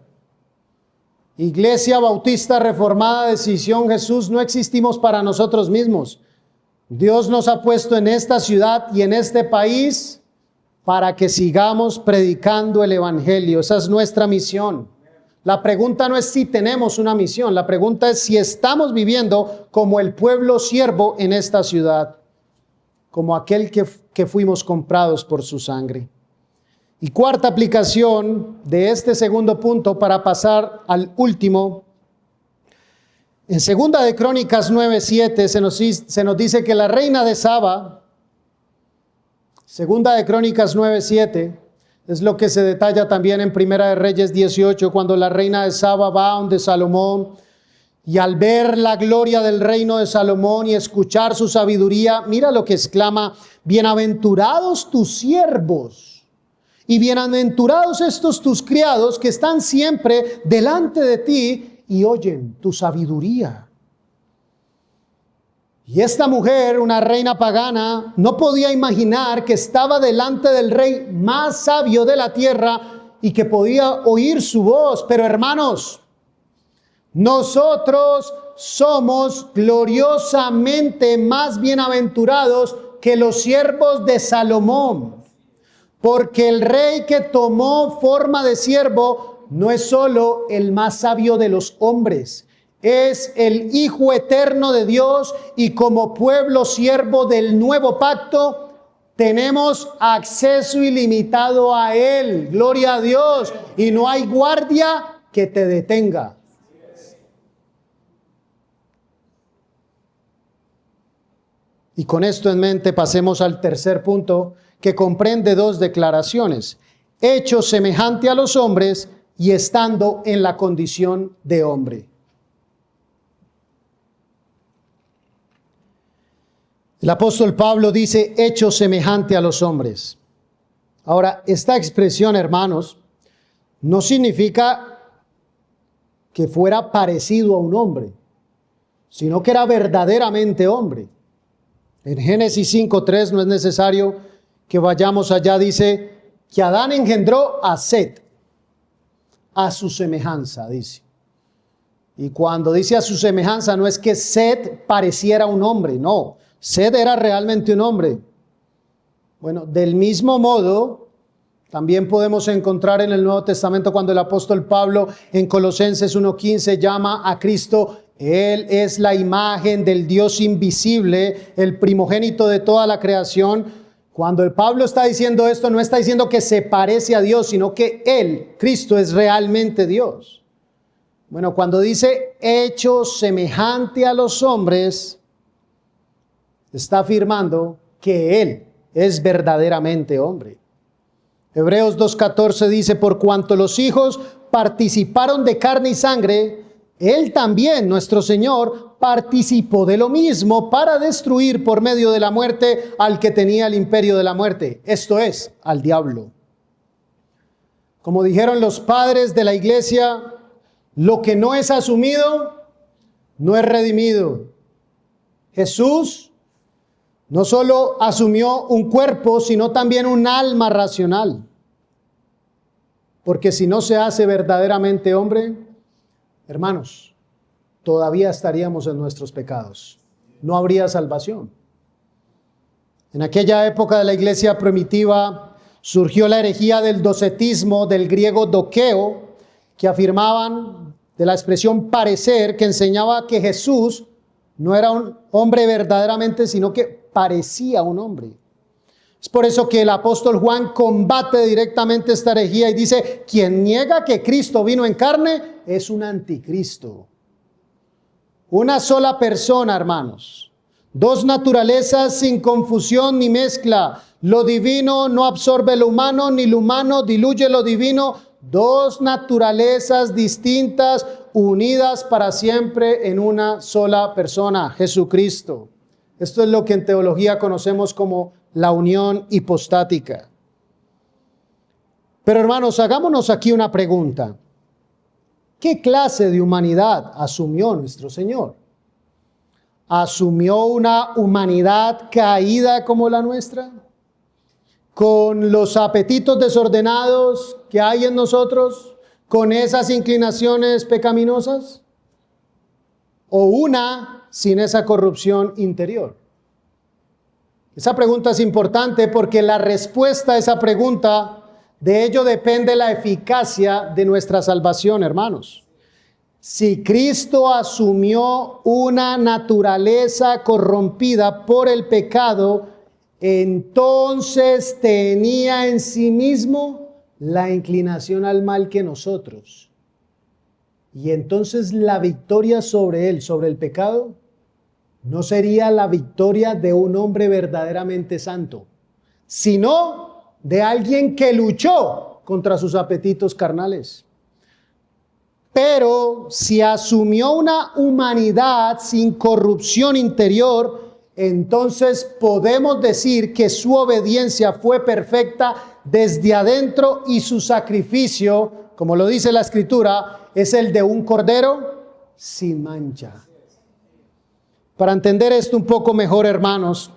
Iglesia Bautista Reformada de Sion Jesús, no existimos para nosotros mismos. Dios nos ha puesto en esta ciudad y en este país para que sigamos predicando el Evangelio. Esa es nuestra misión. La pregunta no es si tenemos una misión, la pregunta es si estamos viviendo como el pueblo siervo en esta ciudad, como aquel que fuimos comprados por su sangre. Y cuarta aplicación de este segundo punto para pasar al último. En 2 de Crónicas 9:7 se nos dice que la reina de Saba, 2 de Crónicas 9:7, es lo que se detalla también en 1 de Reyes 18, cuando la reina de Saba va donde Salomón, y al ver la gloria del reino de Salomón y escuchar su sabiduría, mira lo que exclama: bienaventurados tus siervos y bienaventurados estos tus criados que están siempre delante de ti y oyen tu sabiduría. Y esta mujer, una reina pagana, no podía imaginar que estaba delante del rey más sabio de la tierra y que podía oír su voz. Pero hermanos, nosotros somos gloriosamente más bienaventurados que los siervos de Salomón. Porque el rey que tomó forma de siervo no es solo el más sabio de los hombres, es el Hijo eterno de Dios, y como pueblo siervo del nuevo pacto, tenemos acceso ilimitado a Él. Gloria a Dios. Y no hay guardia que te detenga. Y con esto en mente pasemos al tercer punto, que comprende dos declaraciones: hecho semejante a los hombres y estando en la condición de hombre. El apóstol Pablo dice hecho semejante a los hombres. Ahora, esta expresión, hermanos, no significa que fuera parecido a un hombre, sino que era verdaderamente hombre. En Génesis 5:3, no es necesario que vayamos allá, dice que Adán engendró a Set, a su semejanza, dice. Y cuando dice a su semejanza, no es que Set pareciera un hombre, no. Set era realmente un hombre. Bueno, del mismo modo, también podemos encontrar en el Nuevo Testamento cuando el apóstol Pablo en Colosenses 1:15 llama a Cristo: Él es la imagen del Dios invisible, el primogénito de toda la creación. Cuando el Pablo está diciendo esto, no está diciendo que se parece a Dios, sino que Él, Cristo, es realmente Dios. Bueno, cuando dice hecho semejante a los hombres, está afirmando que Él es verdaderamente hombre. Hebreos 2:14 dice: por cuanto los hijos participaron de carne y sangre, Él también, nuestro Señor, participó de lo mismo para destruir por medio de la muerte al que tenía el imperio de la muerte, esto es, al diablo. Como dijeron los padres de la iglesia, lo que no es asumido, no es redimido. Jesús no solo asumió un cuerpo, sino también un alma racional. Porque si no se hace verdaderamente hombre, hermanos, todavía estaríamos en nuestros pecados. No habría salvación. En aquella época de la iglesia primitiva surgió la herejía del docetismo, del griego dokeo, que afirmaban de la expresión parecer, que enseñaba que Jesús no era un hombre verdaderamente, sino que parecía un hombre. Es por eso que el apóstol Juan combate directamente esta herejía y dice: quien niega que Cristo vino en carne es un anticristo. Una sola persona, hermanos. Dos naturalezas sin confusión ni mezcla. Lo divino no absorbe lo humano, ni lo humano diluye lo divino. Dos naturalezas distintas, unidas para siempre en una sola persona, Jesucristo. Esto es lo que en teología conocemos como la unión hipostática. Pero hermanos, hagámonos aquí una pregunta. ¿Qué clase de humanidad asumió nuestro Señor? ¿Asumió una humanidad caída como la nuestra? ¿Con los apetitos desordenados que hay en nosotros? ¿Con esas inclinaciones pecaminosas? ¿O una sin esa corrupción interior? Esa pregunta es importante porque la respuesta a esa pregunta, de ello depende la eficacia de nuestra salvación, hermanos. Si Cristo asumió una naturaleza corrompida por el pecado, entonces tenía en sí mismo la inclinación al mal que nosotros. Y entonces la victoria sobre él, sobre el pecado, no sería la victoria de un hombre verdaderamente santo, sino de alguien que luchó contra sus apetitos carnales. Pero si asumió una humanidad sin corrupción interior, entonces podemos decir que su obediencia fue perfecta desde adentro y su sacrificio, como lo dice la Escritura, es el de un cordero sin mancha. Para entender esto un poco mejor, hermanos,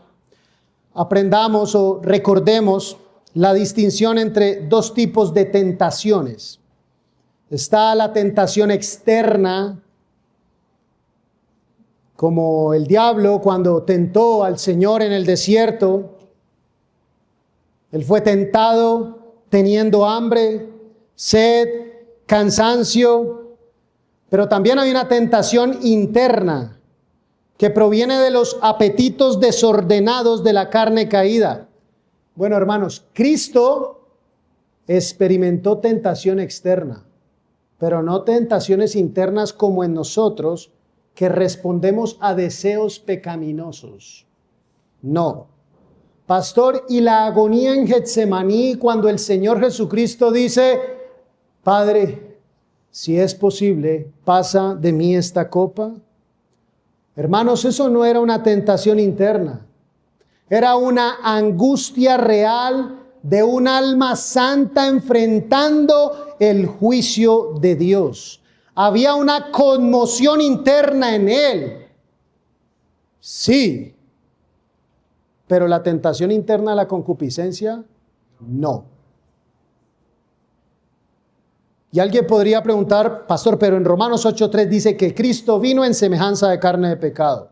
aprendamos o recordemos la distinción entre dos tipos de tentaciones. Está la tentación externa como el diablo cuando tentó al Señor en el desierto. Él fue tentado teniendo hambre, sed, cansancio, pero también hay una tentación interna que proviene de los apetitos desordenados de la carne caída. Bueno, hermanos, Cristo experimentó tentación externa, pero no tentaciones internas como en nosotros, que respondemos a deseos pecaminosos. No. Pastor, y la agonía en Getsemaní cuando el Señor Jesucristo dice: Padre, si es posible, pasa de mí esta copa. Hermanos, eso no era una tentación interna. Era una angustia real de un alma santa enfrentando el juicio de Dios. Había una conmoción interna en él. Sí. Pero la tentación interna, la concupiscencia, no. Y alguien podría preguntar: pastor, pero en Romanos 8:3 dice que Cristo vino en semejanza de carne de pecado.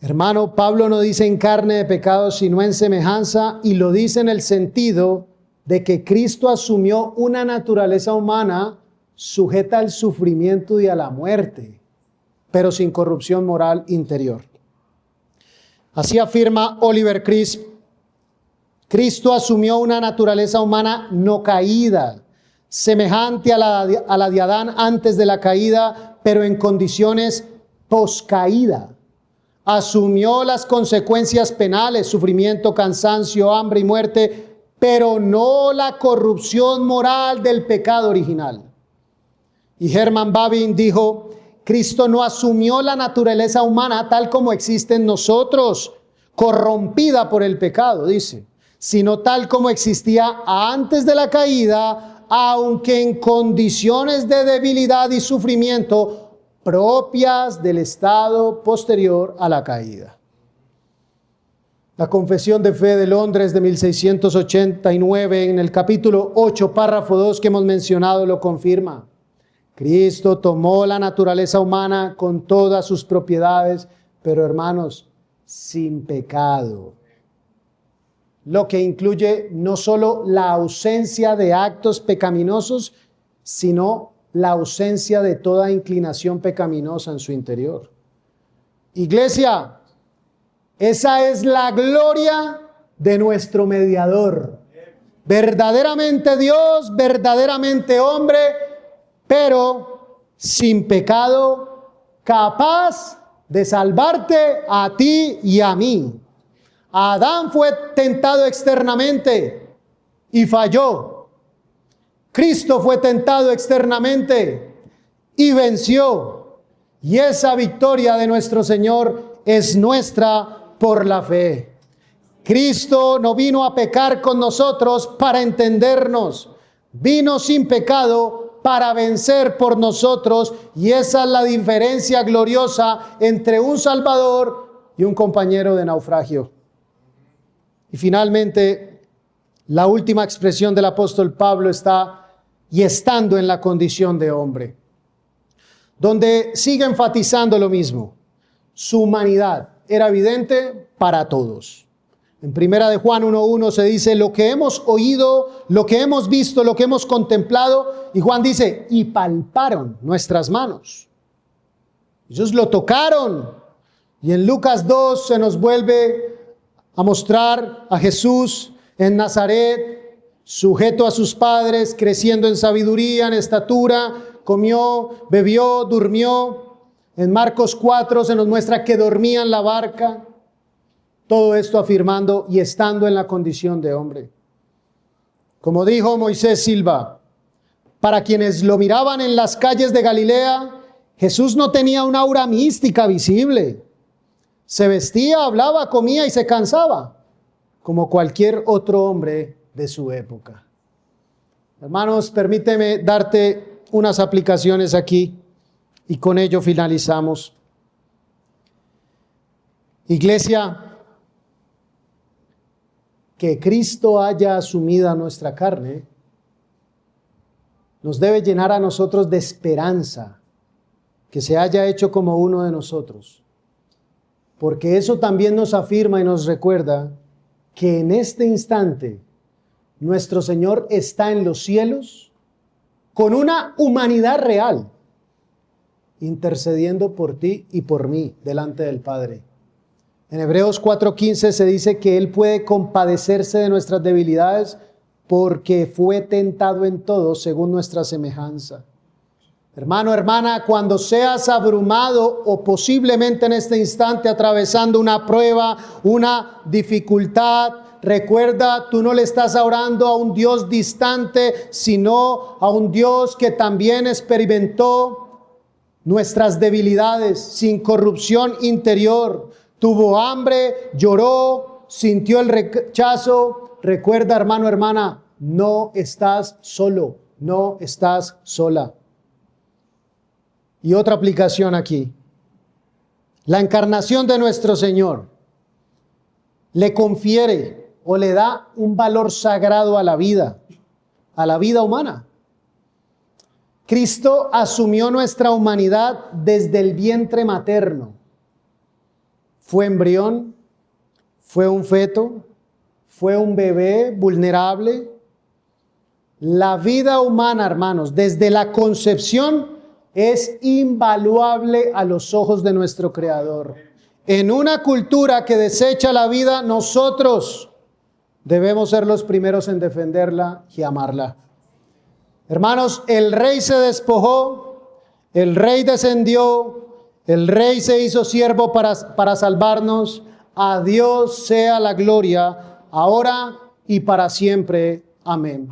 Hermano, Pablo no dice en carne de pecado, sino en semejanza, y lo dice en el sentido de que Cristo asumió una naturaleza humana sujeta al sufrimiento y a la muerte, pero sin corrupción moral interior. Así afirma Oliver Crisp: Cristo asumió una naturaleza humana no caída, semejante a la de Adán antes de la caída, pero en condiciones poscaída. Asumió las consecuencias penales, sufrimiento, cansancio, hambre y muerte, pero no la corrupción moral del pecado original. Y Herman Bavinck dijo: Cristo no asumió la naturaleza humana tal como existe en nosotros, corrompida por el pecado, dice, sino tal como existía antes de la caída, aunque en condiciones de debilidad y sufrimiento propias del estado posterior a la caída. La Confesión de Fe de Londres de 1689, en el capítulo 8, párrafo 2 que hemos mencionado, lo confirma. Cristo tomó la naturaleza humana con todas sus propiedades, pero hermanos, sin pecado. Lo que incluye no solo la ausencia de actos pecaminosos, sino la ausencia de toda inclinación pecaminosa en su interior. Iglesia, esa es la gloria de nuestro mediador. Verdaderamente Dios, verdaderamente hombre, pero sin pecado, capaz de salvarte a ti y a mí. Adán fue tentado externamente y falló. Cristo fue tentado externamente y venció. Y esa victoria de nuestro Señor es nuestra por la fe. Cristo no vino a pecar con nosotros para entendernos. Vino sin pecado para vencer por nosotros, y esa es la diferencia gloriosa entre un Salvador y un compañero de naufragio. Y finalmente, la última expresión del apóstol Pablo está: y estando en la condición de hombre, donde sigue enfatizando lo mismo. Su humanidad era evidente para todos. En primera de Juan 1:1 se dice: lo que hemos oído, lo que hemos visto, lo que hemos contemplado. Y Juan dice: y palparon nuestras manos. Ellos lo tocaron. Y en Lucas 2 se nos vuelve a mostrar a Jesús en Nazaret, sujeto a sus padres, creciendo en sabiduría, en estatura, comió, bebió, durmió. En Marcos 4 se nos muestra que dormía en la barca. Todo esto afirmando y estando en la condición de hombre. Como dijo Moisés Silva, para quienes lo miraban en las calles de Galilea, Jesús no tenía una aura mística visible. Se vestía, hablaba, comía y se cansaba, como cualquier otro hombre de su época. Hermanos, permíteme darte unas aplicaciones aquí y con ello finalizamos. Iglesia, que Cristo haya asumido nuestra carne nos debe llenar a nosotros de esperanza, que se haya hecho como uno de nosotros. porque eso también nos afirma y nos recuerda que en este instante nuestro Señor está en los cielos con una humanidad real, intercediendo por ti y por mí delante del Padre. En Hebreos 4:15 se dice que Él puede compadecerse de nuestras debilidades porque fue tentado en todo según nuestra semejanza. Hermano, hermana, cuando seas abrumado o posiblemente en este instante atravesando una prueba, una dificultad, recuerda, tú no le estás orando a un Dios distante, sino a un Dios que también experimentó nuestras debilidades sin corrupción interior. Tuvo hambre, lloró, sintió el rechazo. Recuerda, hermano, hermana, no estás solo, no estás sola. Y otra aplicación aquí. La encarnación de nuestro Señor le confiere o le da un valor sagrado a la vida humana. Cristo asumió nuestra humanidad desde el vientre materno. Fue embrión, fue un feto, fue un bebé vulnerable. La vida humana, hermanos, desde la concepción es invaluable a los ojos de nuestro Creador. En una cultura que desecha la vida, nosotros debemos ser los primeros en defenderla y amarla. Hermanos, el Rey se despojó, el Rey descendió, el Rey se hizo siervo para salvarnos. A Dios sea la gloria, ahora y para siempre. Amén.